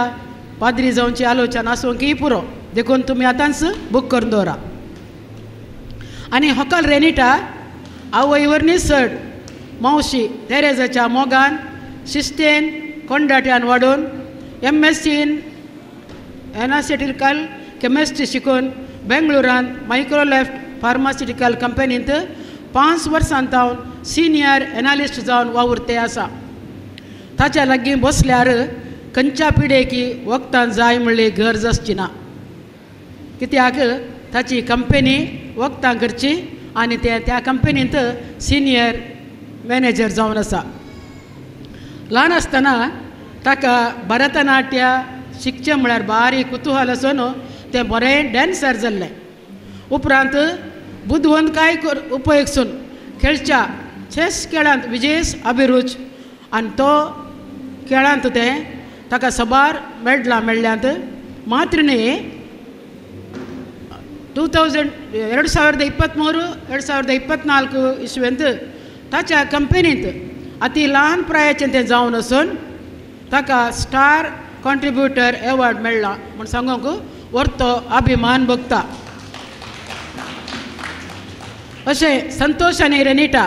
पाद्री जावची आलोचना आसूंकय पुरो देखून तुमी आतांच बूक करून दवरा. आनी हॉकल रेनिटा आवयवरनी चड मावशी तेरेजाच्या मोगान शिस्तेन कोंडाट्यान वाडून MSc इन एनासिटिकल केमिस्ट्री शिकून बेंगळुरान मायक्रोलेफ्ट फार्मास्युटिकल कंपनींत 5 वर्सां जावन सिनियर एनालिस्ट जावन वावुरते आसा. ताच्या लागीं बसल्यार खंयच्या पिडेकी वखदां जाय म्हणली गरज आसची ना. कित्याक ताची कंपनी वखदां करची आनी ते त्या कंपनींत सिनियर मॅनेजर जावन आसा. ल्हान आसतना ताका भरतनाट्य शिकचें म्हळ्यार बारीक कुतूहल आसून तें बरें डॅन्सर जाल्लें. उपरांत बुदवंतकाय उपेगसून खेळच्या चॅस खेळांत विजेस अभिरूच आनी तो खेळांत तें ताका सबार मेडलां मेळ्ळ्यांत. मात्र न्ही 2023-2024 इसवेंत ताच्या कंपनींत अति ल्हान प्रायाचें तें जावन आसून ताका स्टार कॉन्ट्रिब्युटर एवॉर्ड मेळ्ळा म्हूण सांगूंक व्हरतो अभिमान भोगता. अशें संतोष आनी रेनिटा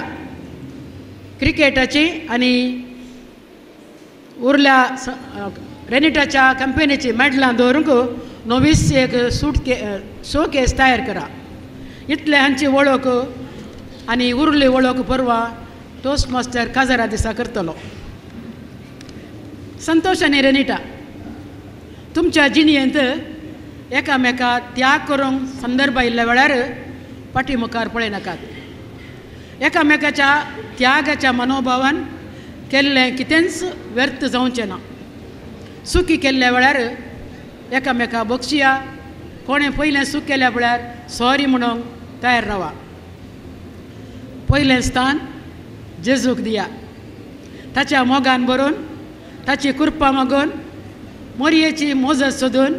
क्रिकेटाची आनी उरल्या रेनिटाच्या कंपनीची मेडलां दवरूंक नवीच एक शोकेस तयार करा. इतले हांची वळख आनी उरली वळख परवा टोस्ट मास्टर काजारा दिसा करतलो. संतोष आनी रेनिटा तुमच्या जिणयेंत एकामेका त्याग करूंक संदर्भ आयिल्ल्या वेळार फाटीमुखार पळयनाकात. एकामेकाच्या त्यागाच्या मनोभावान केल्लें कितेंच व्यर्थ जावचें ना. सुखी केल्ल्या वेळार एकामेका बक्षिया. कोणें पयलें सूख केल्या वेळार सॉरी म्हणूंक तयार रावा. पयलें स्थान जेजूक दिया. ताच्या मोगान बरोवन ताची कृपा मागून मोरयेची मोजत सोदून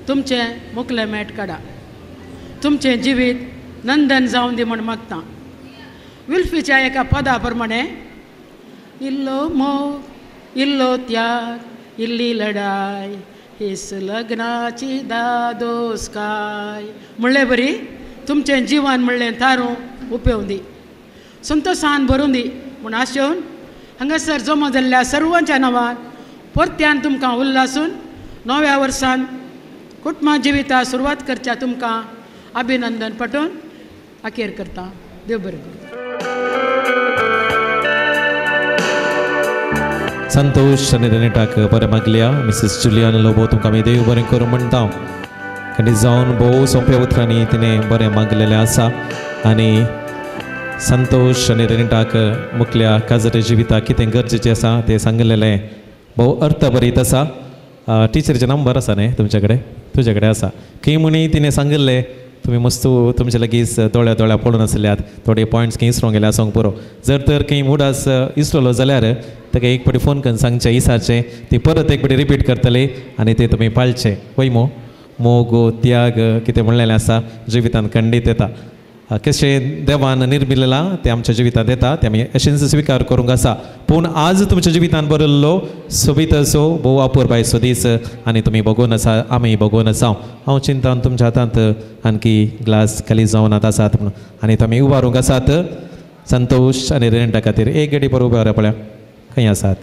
तुमचें मुखलें मेट काडा. तुमचें जिवीत नंदन जावन दी म्हूण मागता. विल्फीच्या एका पदा प्रमाणे इल्लो मोग इल्लो त्याग इल्ली लढाय हीच लग्नाची दादोसकाय म्हणलें बरी तुमचें जिवन म्हणलें तारूं उपेवन दी. संतोशान भरून दी म्हूण आशेवन हांगासर जमा जाल्ल्या सर्वांच्या नांवान परत्यान तुमकां उल्हासून नव्या वर्सान कुटुंबा जिविता सुरवात करच्या तुमकां अभिनंदन पटोवन अखेर करता. देव बरें करूं. संतोष आनी रेनिटाक बरें मागल्या. मिसेस जुलियान लोबो तुमकां आमी देव बरें करूं म्हणटा. आनी जावन भोव सोंप्या उतरांनी तिणें बरें मागलेलें आसा. आनी संतोष आनी रेनिटाक मुखल्या काजरे जिविताक कितें गरजेचें आसा तें सांगलेलें भोव अर्थभरीत आसा. टिचरीचे नंबर आसा न्ही तुमचे कडेन? तुजे कडेन आसा. खंय म्हणी तिणें सांगलें तुमी मस्त तुमचे लागीं दोळ्या पळोवन आसल्यात. थोडे पॉयंट्स खंय इसरोंक गेले आसूंक पुरो. जर खंय मुडास इसरलो जाल्यार ताका एक फावटी फोन करून सांगचें इसारचें. ती परत एक फावटी रिपीट करतली आनी ते तुमी पाळचें. वय मोग त्याग कितें म्हणलेलें आसा जिवितांत खंडीत येता. कशें देवान निर्मिलेलां तें आमच्या जिवितांत येता तें आमी अशेंच स्विकार करूंक आसा. पूण आज तुमच्या जिवितांत बरयल्लो सोबीत असो भोव अपुरबायचो दीस आनी तुमी बघून आसा आमी बघून आसा. हांव चिंतान तुमच्या हातांत आणकी ग्लास खाली जावन आसात म्हणून आनी तुमी उबारूंक आसात. संतोष आनी रेनिटा खातीर एक गेटी पर उबे पळया खंय आसात.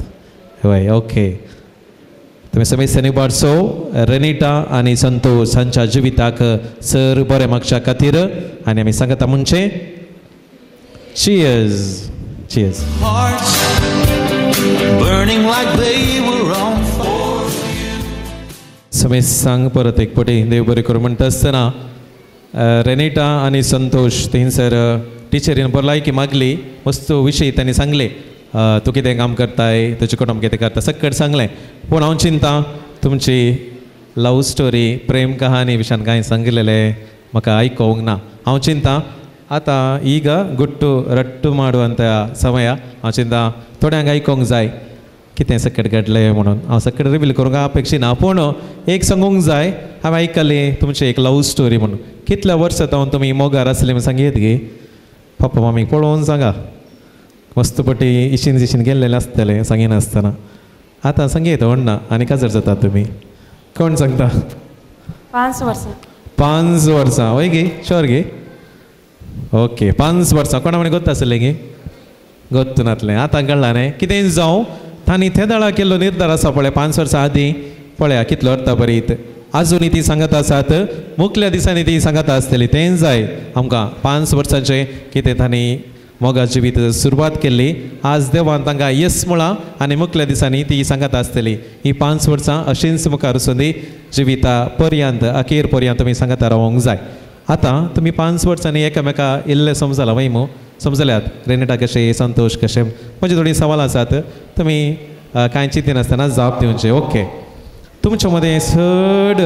हय ओके. तुमी समेस्यानी बाडसो रेनिटा आनी संतोष हांच्या जिविताक सर बरें मागच्या खातीर आनी आमी सांगता म्हणचे चियर्स चियर्स. समेस्यांक परत एक फावटी देव बरें करूं म्हणटा आसतना रेनिटा आनी संतोष थंयसर टिचरीन भलायकी मागली. मस्त विशय तांणी सांगले. तूं कितें काम करताय तुजें कुटुंब कितें करता सकट सांगलें. पूण हांव चिंता तुमची लव स्टोरी प्रेम कहानी विशयान कांय सांगलेलें म्हाका आयकोंक ना. हांव चिंता आतां ಈಗ ಗುಟ್ಟು ರಟ್ಟು ಮಾಡುವಂಥ ಸಮಯ. हांव चिंता थोड्यांक आयकोंक जाय. कितें सकट घडलें म्हणून हांव सकट रिवील करूंक अपेक्षी ना पूण एक सांगूंक जाय हांवें आयकलें तुमचें एक लव स्टोरी म्हणून कितल्या वर्सां जावन तुमी मोगार आसले म्हण सांगीत गे पप्पा मामीक पळोवन सांगा मस्तपटी इशीन जिशीन गेल्लेलें आसतलें सांगिनासतना आतां सांगीत व्हडना आनी काजर जाता तुमी कोण सांगता 5 वर्सां 5 वर्सां हय गे श्योर गे ओके 5 वर्सां कोणा म्हणे गोत्ता आसलें गे गोत्तू नासलें आतां कळ्ळां न्ही कितें जावं तांणी त्या दळा केल्लो निर्धार आसा पळय 5 वर्सां आदीं पळया कितलो अर्थ बरीत आजुनी ती सांगत आसात मुखल्या दिसांनी ती सांगत आसतली तें जाय आमकां 5 वर्सांचें कितें तांणी मोगा जिवीत सुरवात केल्ली आज देवान तांकां येस म्हळां आनी मुखल्या दिसांनी ती सांगत आसतली ही 5 वर्सां अशींच मुखार वचून जिविता पर्यंत अखेर पर्यंत तुमी सांगता रावंक जाय आतां तुमी 5 वर्सांनी एकामेका इल्लें समजलां वय समजल्यात रेनेटा कशें संतोष कशें म्हजी थोडी सवाल आसात तुमी कांय चिंतिनासतना जाप दिवचे ओके तुमच्या मदें चड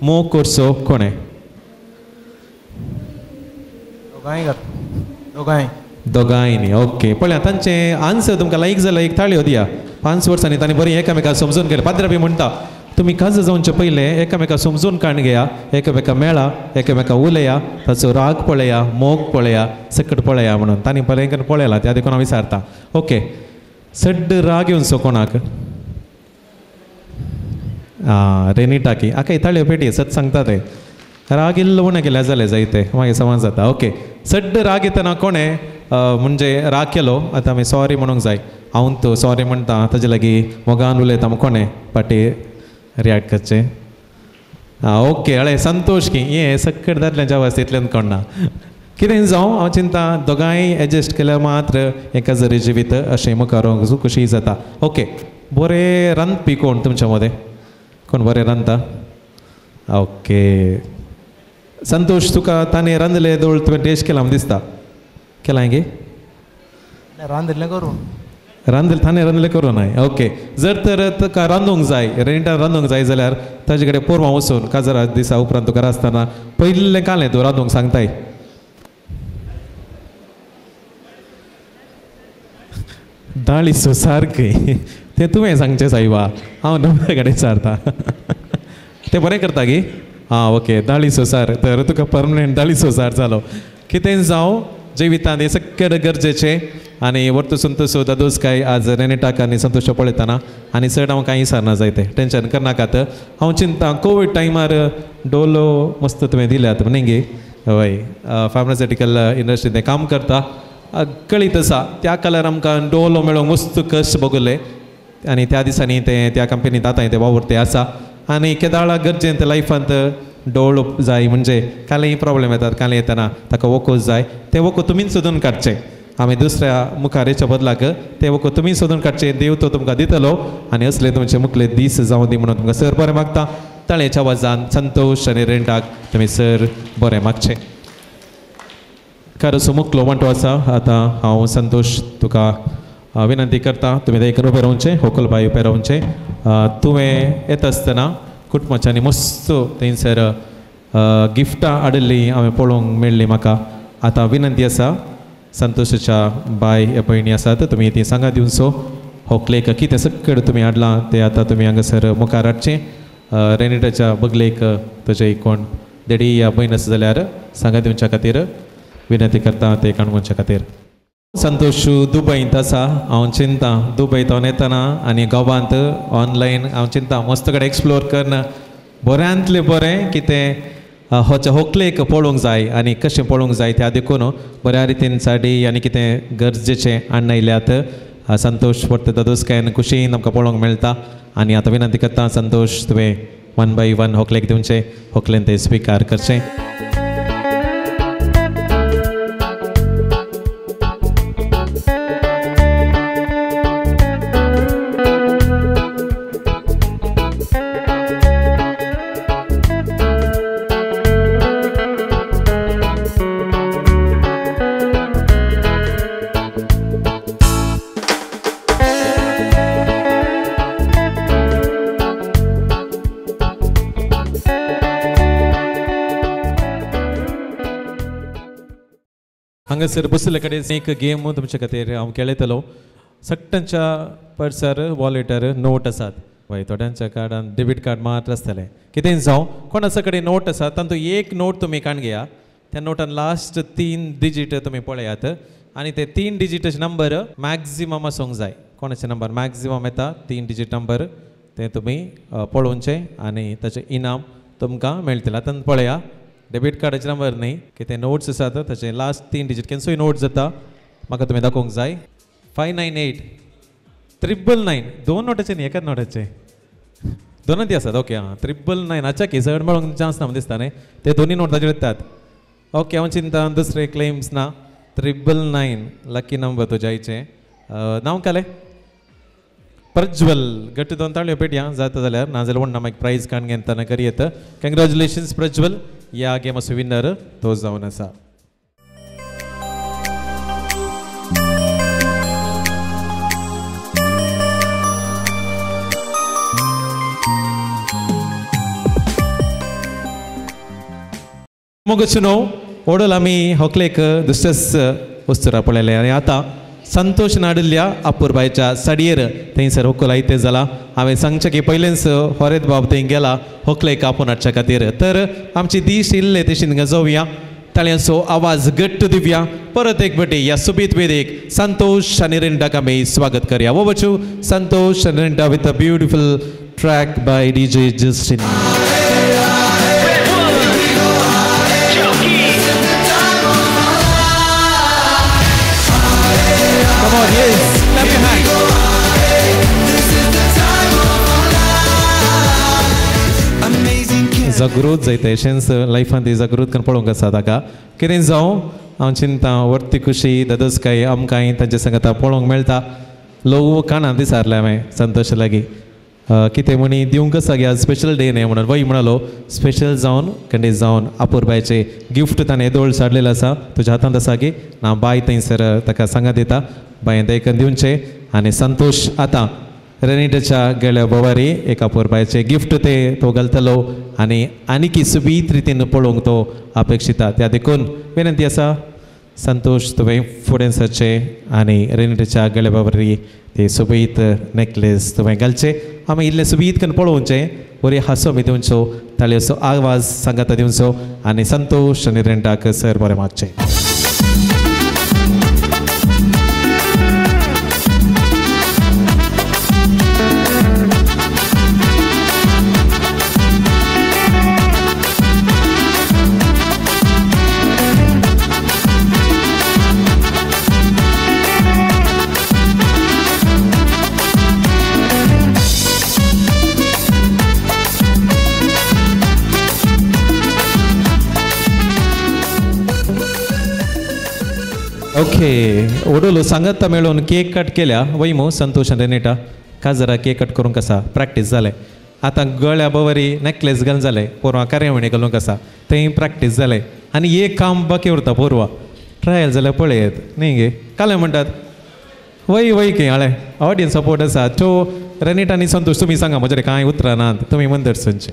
मोग करचो कोणें दोगांय न्ही ओके पळया तांचें आन्सर तुमकां लायक जाल्यार एक थाळयो दिया 5 वर्सांनी तांणी बरी एकामेका समजून गेले पाद्र बी म्हणटा तुमी काज जावचे पयले एकामेका समजून काण घेया एकामेका मेळा एकामेका उलया ताचो राग पळया मोग पळया सकट पळया म्हणून तांणी बरें करून पळयलां त्या देखून हांव विचारता ओके सड्ड राग येवचो कोणाक रेनिटा की आका इताळ्यो पेटी सत सांगता ते राग इल्लो उणें केल्या जालें जायते मागीर समज जाता ओके सड्ड राग येतना कोणें म्हणजे राग केलो आतां आमी सॉरी म्हणूंक जाय हांव तो सॉरी म्हणटा ताजे लागीं मोगान उलयता कोणें पाटी रियाक्ट करचें ओके हळे संतोष की हे सकट दादल्यांच्या अवस्थेंतल्यान कळना कितें जावं हांव चिंता दोगांय एडजस्ट केल्यार मात्र एका जरी जिवीत अशें मुखार खुशी जाता ओके बरें रांदपी कोण तुमच्या मदें कोण बरें रांदता ओके संतोष तुका ताणें रांदलें दोळ तुवें टेस्ट केला म्हण दिसता केलां गे रांदलें करून ताणें रांदलें करूं नाय ओके जर तर तुका रांदूंक जाय रेंटान रांदूंक जाय जाल्यार ताजे कडेन पोरवां वचून काजरा दिसा उपरांत तुका आसतना पयलें कालें तूं रांदूंक सांगताय दाळीचो सारकें तें तुवें सांगचें सायबा हांव नवऱ्या कडेन विचारता तें बरें करता गे ओके दाळीचो सार तर तुका परमनंट दाळीचो सार जालो कितें जावं जिवितांत हें सगळें गरजेचें आनी वर्तसून तसो दादोस काय आज रेनेटाक आनी संतोश पळयतना आनी चड हांव कांय विचारना जाय तें टेंशन करनाकात हांव चिंता कोवीड टायमार डोलो मस्त तुवें दिल्यात न्ही गे हय फार्मास्युटिकल इंडस्ट्रींत तें काम करता कळीत आसा त्या काळार आमकां डोलो मेळोंक मस्त कश्ट भोगले आनी त्या दिसांनी तें त्या कंपनींत आतां ते वावुरते आसा आनी केदाळा गरजेंत लायफांत डोळ जाय म्हणजे कालेंय प्रॉब्लेम येतात कालें येतना ताका वोकूच जाय तें वोकू तुमीच सोदून काडचें आमी दुसऱ्या मुखारेच्या बदलाक तें वोकू तुमी सोदून काडचें देव तो तुमकां दितलो आनी असले तुमचे मुखले दीस जावं दी म्हणून तुमकां सर बरें मागता ताळयेच्या आवाजान संतोष आनी रेंटाक तुमी सर बरें मागचें खरो मुखलो म्हणटो आसा आतां हांव संतोष तुका विनंती करता तुमी एक उबे रावचें व्हंकल बाय उबे रावचें तुवें येता आसतना कुटुंबाच्यांनी मस्त थंयसर गिफ्टां हाडिल्लीं हांवें पळोवंक मेळ्ळीं म्हाका आतां विनंती आसा संतोशाच्या बाय भयणी आसात तुमी ती सांगा दिवचो व्हंकलेक कितें सकट तुमी हाडलां तें आतां तुमी हांगासर मुखार हाडचें रेनिटाच्या बगलेक तुजे कोण देडी या भयण आसा जाल्यार सांगा दिवच्या खातीर विनंती करता ते काणकोणच्या खातीर संतोष दुबयंत आसा हांव चिंता दुबयंत हांव येतना आनी गोवांत ऑनलायन हांव चिंता मस्त कडेन एक्सप्लोर करना बऱ्यांतलें बरें कितें होच्या व्हंकलेक पळोवंक जाय आनी कशें पळोवंक जाय त्या देखून बऱ्या रितीन साडी आनी कितें गरजेचें हाडून आयल्यात संतोष परत दादोसकायन खुशीन आमकां पळोवंक मेळटा आनी आतां विनंती करता संतोष तुवें 1 by 1 व्हंकलेक दिवचें व्हंकलेन तें स्विकार करचें हांगासर बसले कडेन एक गेम तुमचे खातीर हांव खेळयतलो सगळ्यांच्या पर्सार वॉलेटार नोट आसात वय थोड्यांच्या कार्डान डेबिट कार्ड मात्र आसतले कितें जावं कोणाच्या कडेन नोट आसा तातूंत एक नोट तुमी काण घेया त्या नोटान लास्ट 3 डिजीट तुमी पळयात आनी ते 3 डिजीटाचे नंबर मॅक्झिमम आसूंक जाय कोणाचे नंबर मॅक्झिमम येता 3 डिजीट नंबर ते तुमी पळोवचे आनी ताचें इनाम तुमकां मेळटलें आतां पळया डेबिट कार्डाचे नंबर न्ही की ते नोट्स आसात ताचे लास्ट 3 डिजीट केन्सोय नोट जाता म्हाका तुमी दाखोवंक जाय 598 999 दोन नोटाचे न्ही एकाच नोटाचे दोन ती आसात ओके हां 999 अच्छा की चड मेळोंक चान्स ना दिसता न्ही ते दोनी नोट ताचेर येतात ओके हांव चिंता दुसरे क्लेम्स ना 999 लकी नंबर तुज्या आईचें नांव काले प्रज्वल गट्ट 2 ताळयो पेटया जाता जाल्यार नाजाल्यार व्हडना मागीर प्रायज काण घेतना करी येता कँग्रॅच्युलेशन्स प्रज्वल ह्या गेमाचो विनर तो जावन आसा मोगचुनो ओडल आमी होकलेक दुसरेच वस्तुरा पळयले आनी आतां संतोष नाडिल्ल्या अपूर्बायच्या साडयेर थंयसर होको लायते जाला हांवें सांगचें की पयलेंच होरेत बाब थंय गेला होकलेक आपोवन हाडच्या खातीर तर आमची दीश इल्ले तशें गजोवया ताळयांचो आवाज घट्ट दिवया परत एक फावटी ह्या सुबीत वेदेक संतोष आनी रिंटाक आमी स्वागत करया वो बच्चू संतोष आनी Rinta with a beautiful track by DJ Justin. Come on, yes, clap your hands. जागृत जायते अशेंच लायफान ती जागृत करून पळोवंक आसा ताका कितें जावं हांव चिंता वर्ती खुशी ददस्काय आमकांय तांचे सांगता पळोवंक मेळटा लोक कानां दिसारले हांवें संतोश लागीं कितें म्हणी दिवंक आसा गे आज स्पेशल डे न्ही म्हणून वय म्हणालो स्पेशल जावन कंडे जावन अपूर्बायचे गिफ्ट ताणें येदोळ साडलेलो आसा तुज्या हातांत आसा की ना बाय थंयसर ताका सांगात दिता बायन देखून दिवचे आनी संतोष आतां रेनिटाच्या गेल्या बोवारी एक अपूर्बायचे गिफ्ट ते तो घालतलो आनी आनीक सुबीत रितीन पळोवंक तो अपेक्षिता त्या देखून विनंती आसा संतोष तुवें फुडें सरचे आनी रेनिटाच्या गेल्या बोवारी ते सुबीत नेकलेस तुवें घालचे आमी इल्ले सुबीत करून पळोवचें बरी हांसो बी दिवचो ताळयोचो आवाज सांगाता दिवचो आनी संतोष आनी रेंटाक सर बरें मागचें ओके ओडोलो सांगता मेळून केक कट केल्या वयमो संतोष आनी रेनिटा का जरा केक कट करूंक आसा प्रॅक्टीस जालें आतां गळ्या बवरी नेकलेस घालून जालें पोरवां कार्यावळी घालूंक आसा थंय प्रॅक्टीस जालें आनी एक काम बाकी उरता पोरवां ट्रायल जाल्यार पळयत न्ही गे काले म्हणटात वय वय की हाळे ऑडियन्स सपोर्ट आसा तो रेनिटा आनी संतोष तुमी सांगा म्हजे कांय उतरां नात तुमी मंदरसनचे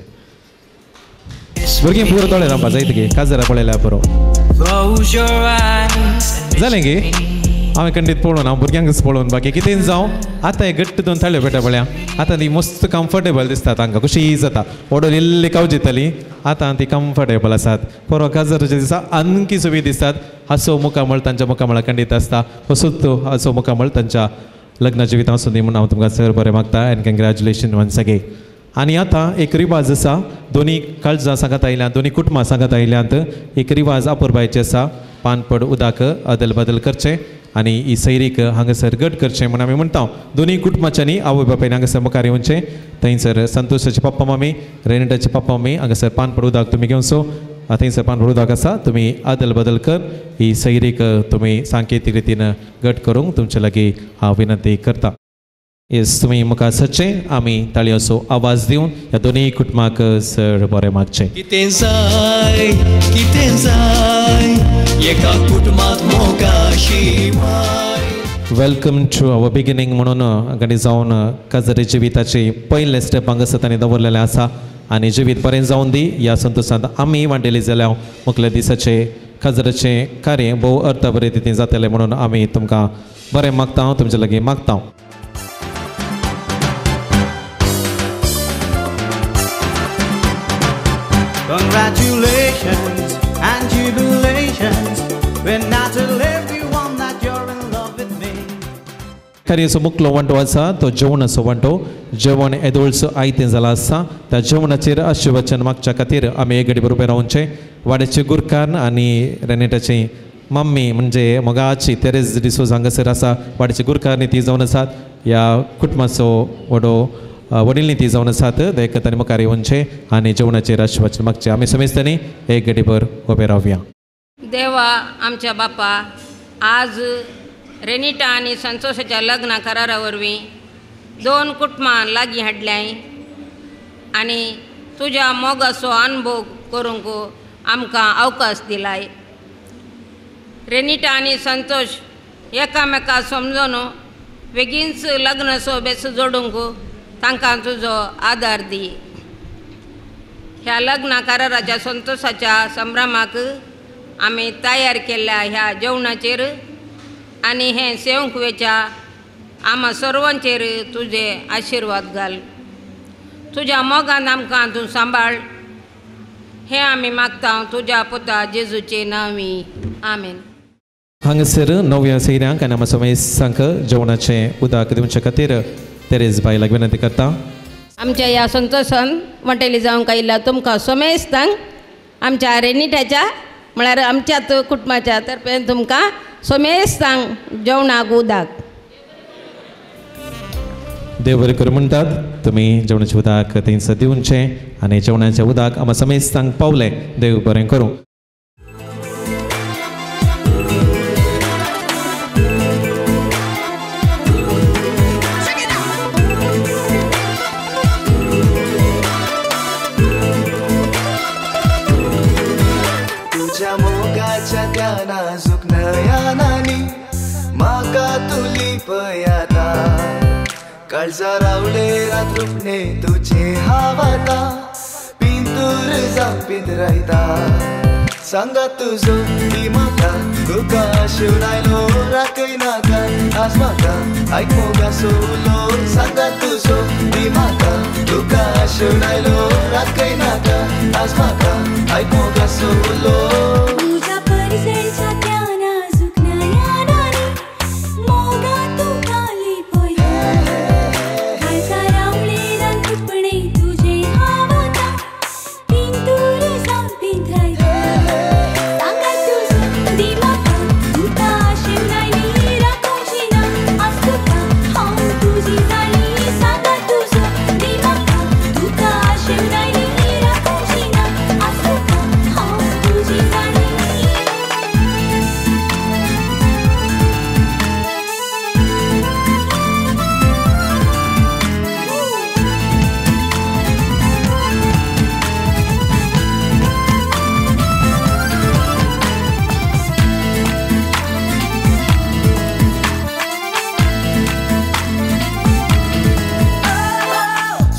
भुरगीं पुरो तोळे रावपा जायत गे का जरा पळयल्या पुरो जालें गे हांवें खंडीत पळोवन हांव भुरग्यांकच पळोवन बाकी कितें जावं आतां हे घट्ट दोन ताळयो पेटा पळया आतां ती मस्त कम्फर्टेबल दिसता तांकां कशी जाता ओडोल इल्ली काव जितली आतां ती कम्फर्टेबल आसात परवा काजराच्या दिसा आणखी सुवी दिसतात हांसो मुखामळ तांच्या मुखामळा खंडीत आसता असोच तो हांसो मुखामळ तांच्या लग्ना जिवितां आसूं दी म्हूण हांव तुमकां सर बरें मागता एंड कँग्रॅच्युलेशन वन्स अगेन आनी आतां एक रिवाज आसा दोनी काळजां सांगात आयल्यात दोनी कुटुंबां सांगात आयल्यात एक रिवाज अपूर्बायचे आसा पानपड उदक अदल बदल करचें आनी ही सैरीक हांगासर गट करचें म्हूण आमी म्हणटा दोनी कुटुंबाच्यांनी आवय बापायन हांगासर मुखार येवचें थंयसर संतोषाचे पप्पा मम्मी रेनिटाचे पप्पा मम्मी हांगासर पानपड उदक तुमी घेवचो थंयसर पानपड उदक आसा तुमी अदल बदल कर ही सैरीक तुमी सांकेतीक रितीन गट करूंक तुमचे लागीं हांव विनंती करता येस तुमी मुखार सरचें आमी ताळयोचो आवाज दिवन ह्या दोनी कुटुंबाक सर बरें मागचें कितें जाय एका कुटुंबात मोगाशी वेलकम टू अवर बिगिनींग म्हणून गडी जावन काजरी जिविताची पयले स्टेप हांगासर तांणी दवरलेलें आसा आनी जिवीत बरें जावन दी ह्या संतोशांत आमी वांटेली जाल्यार मुखल्या दिसाचे खाजराचें कार्य भोव अर्थ बरे रितीन जातलें म्हणून आमी तुमकां बरें मागता तुमचे लागीं मागता. Congratulations and jubilations. When I tell everyone that you're in love with me. कार्याचो मुखलो वांटो आसा तो जेवणाचो वांटो. जेवण येदोळचो आयतें जालां आसा. त्या जेवणाचेर आशिर्वचन मागच्या खातीर आमी एक घडी बरोबर रावचे. वाड्याचे गुरकार आनी रेनेटाची मम्मी म्हणजे मोगाची तेरेज डिसोज हांगासर आसा. वाड्याचे गुरकार ती जावन आसात. ह्या कुटुंबाचो व्हडो वडील नीती जावन आसात. देखतांनी मुखार येवचे आनी जेवणाचेर आशिर्वचन मागचे. आमी समेस्तांनी एक घडीभर उबे रावया. देवा आमच्या बापा, आज रेनिटा आनी संतोषाच्या लग्ना करारा वरवीं दोन कुटुंबां लागीं हाडल्याय आनी तुज्या मोगाचो अनुभव करूंक आमकां अवकाश दिलाय. रेनिटा आनी संतोष एकामेका समजून बेगीनच लग्न सोबेस जोडूंक तांकां तुजो आदार दी. ह्या लग्ना कराराच्या संतोषाच्या संभ्रमाक आमी तयार केल्ल्या ह्या जेवणाचेर आनी हें सेवंक वेच्या आम्हा सर्वांचेर तुजे आशिर्वाद घाल. तुज्या मोगान आमकां तूं सांबाळ हें आमी मागता तुज्या पुता जेजूचे नांवी. आमेन. हांगासर नव्या सैऱ्यांक आनी आमच्या समेस्तांक जेवणाचें उदक दिवचे खातीर तेरेज बायलाक विनंती करता. आमच्या ह्या संतोशान वटेली जावंक आयिल्ल्या तुमकां समेस्तांक आमच्या रेनिटाच्या म्हळ्यार आमच्याच कुटुंबाच्या तर्फे तुमकां समेस्तांक जेवणाक उदक. देव बरें करूं म्हणटात. तुमी जेवणाचें उदक थंयच दिवचें आनी जेवणाचें उदक आमच्या समेस्तांक पावलें. देव बरें करूं. त्या नाजूक नयनांनी म्हाका तुली पळयाता. काळजा रावले रात्रुपणे तुझे हावाता. पिंतूर जावन पिंजरायता. सांगा तुजो ती म्हाका तुका शिवरायलो राखय नाका. आज म्हाका आयक मोगा सोलो. सांगा तुजो ती म्हाका तुका शिवरायलो राखय नाका. आज म्हाका आयक मोगा सोलो.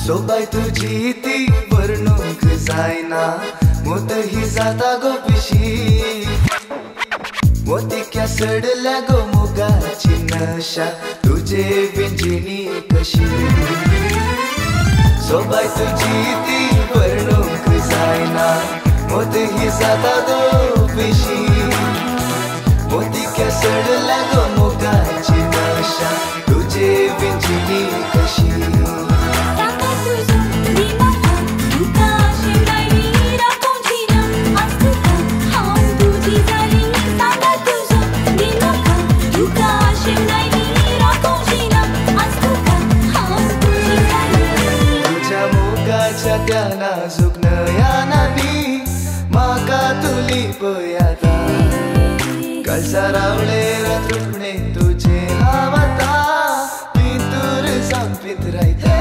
सोबाय तुजी ती वर्णूंक जायना. मोत ही जाता गो पिशी. मोतिक्या सडल्या गो मोगाची नशा. तुजे वेंजिणी कशी. सोबाय तुजी ती वर्णूंक जायना. मोत ही जाता गो पिशी. मोतिक्या सडल्या गो मोगाची नशा. तुजे वेंजिणी कशी. त्या नाजूक नयनांनी म्हाका तुली पळयाता. काळजा रावले रात्रुपणे तुझे हावाता. पिंतूर जावन पिंजरायता.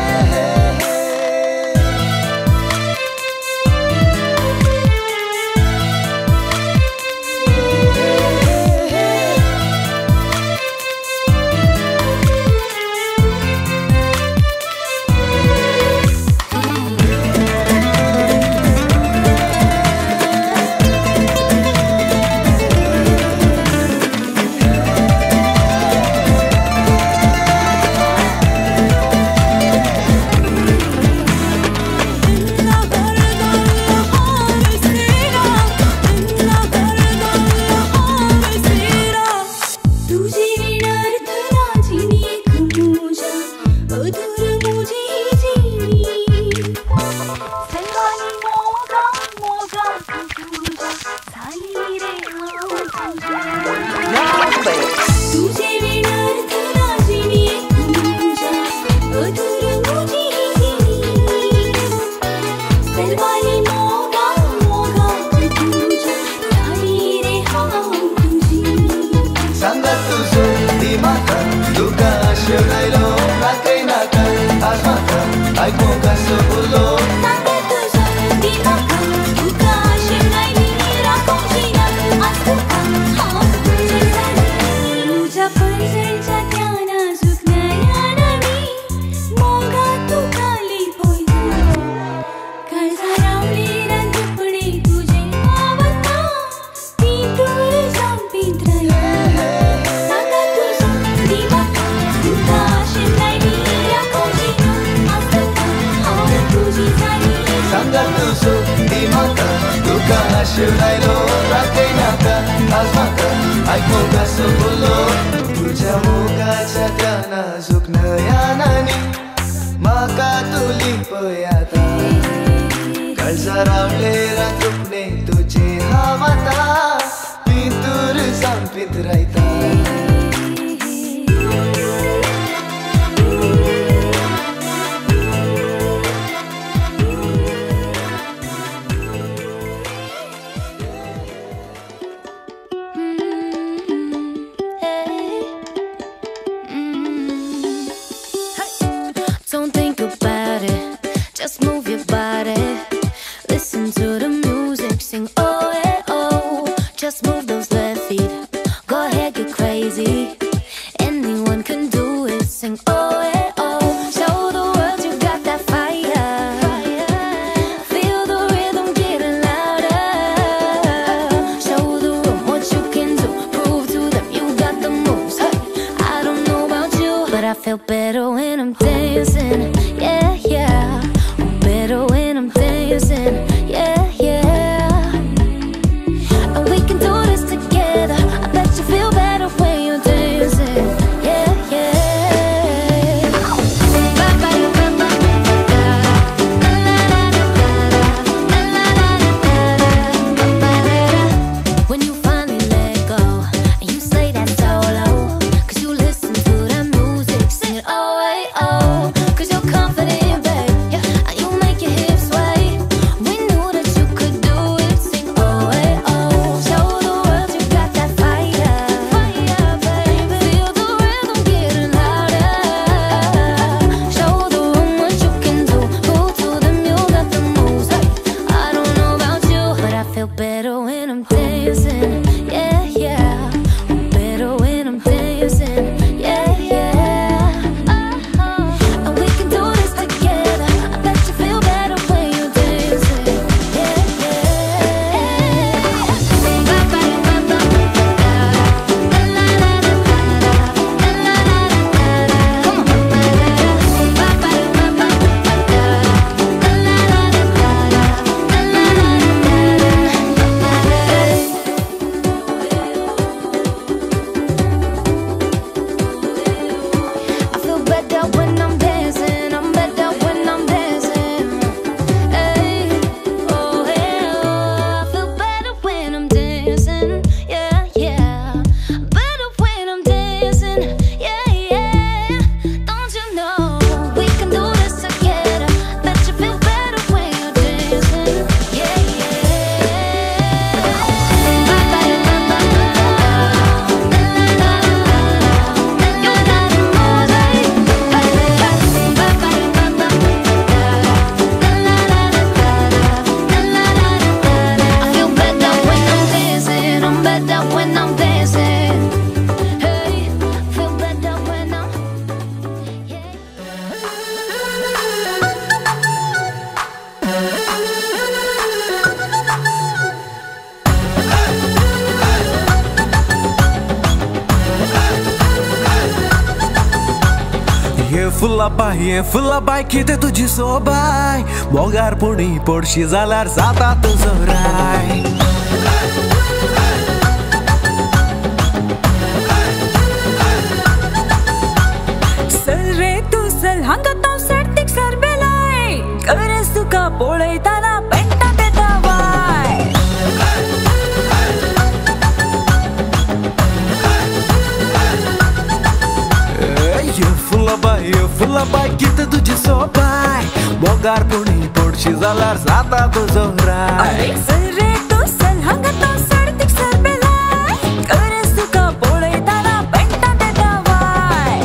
कसो उलो शिवरायलो राखै नाका आज म्हाका आयको कसो बोलो तुझ्या मोगाच्या त्या नाजूक नयनांनी म्हाका तुली पळय आतां काळजा रावले रातुपणे तुजे हांव आतां भितूर सांपीत रायता फुला बाय कितें तुजी सोबाय मोगार पुणी पडशी जाल्यार जाता तुजो राय चल रे तू चल हांगा तो सर्तीक सरबेलाय गरज तुका पळयतना पेंटात येता वाय फुला बाय कितें तुजी सोबाय मोगार पुणी पडशी जाल्यार जाता तुजो राय चल रे तू चल हांगा तो सर्तीक सरबेलाय गरज तुका पळयतना पेंटात येता वाय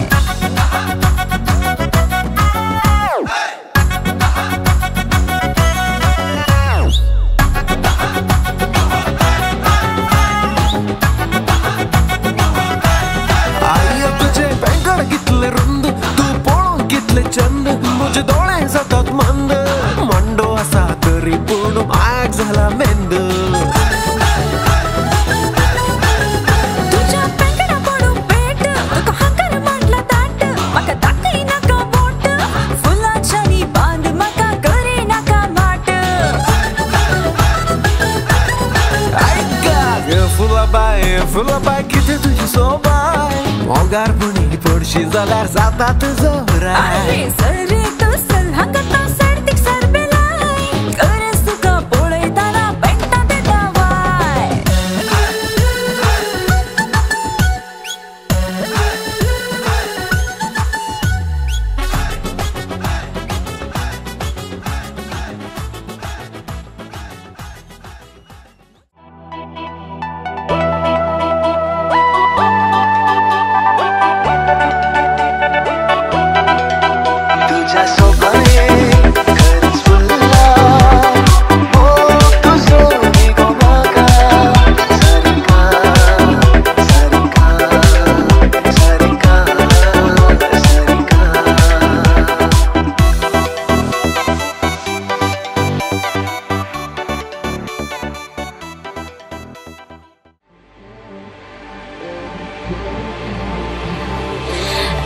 झाला मेंदू तुझ्या पेंगडा पडून पेट तुका हाकर म्हटला ताट म्हाका दाखय नाका बोट फुलांच्यानी बांद म्हाका करे नाका माट ऐका फुलाबाय कितें तुजी सोबाय मोगारपणी पडशी जाल्यार जाता तुजो राय अरे सर रे तो सल हांगा तो सर्तीक सरबेलाय गरज तुका पळयताना पेंटा देता वाय तुझ्या सोबाये खरंच फुलला हो तुझो निगो म्हाका सारका सारका सारका सारका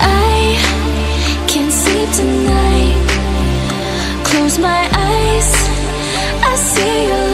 I can't sleep tonight. Close my eyes, I see you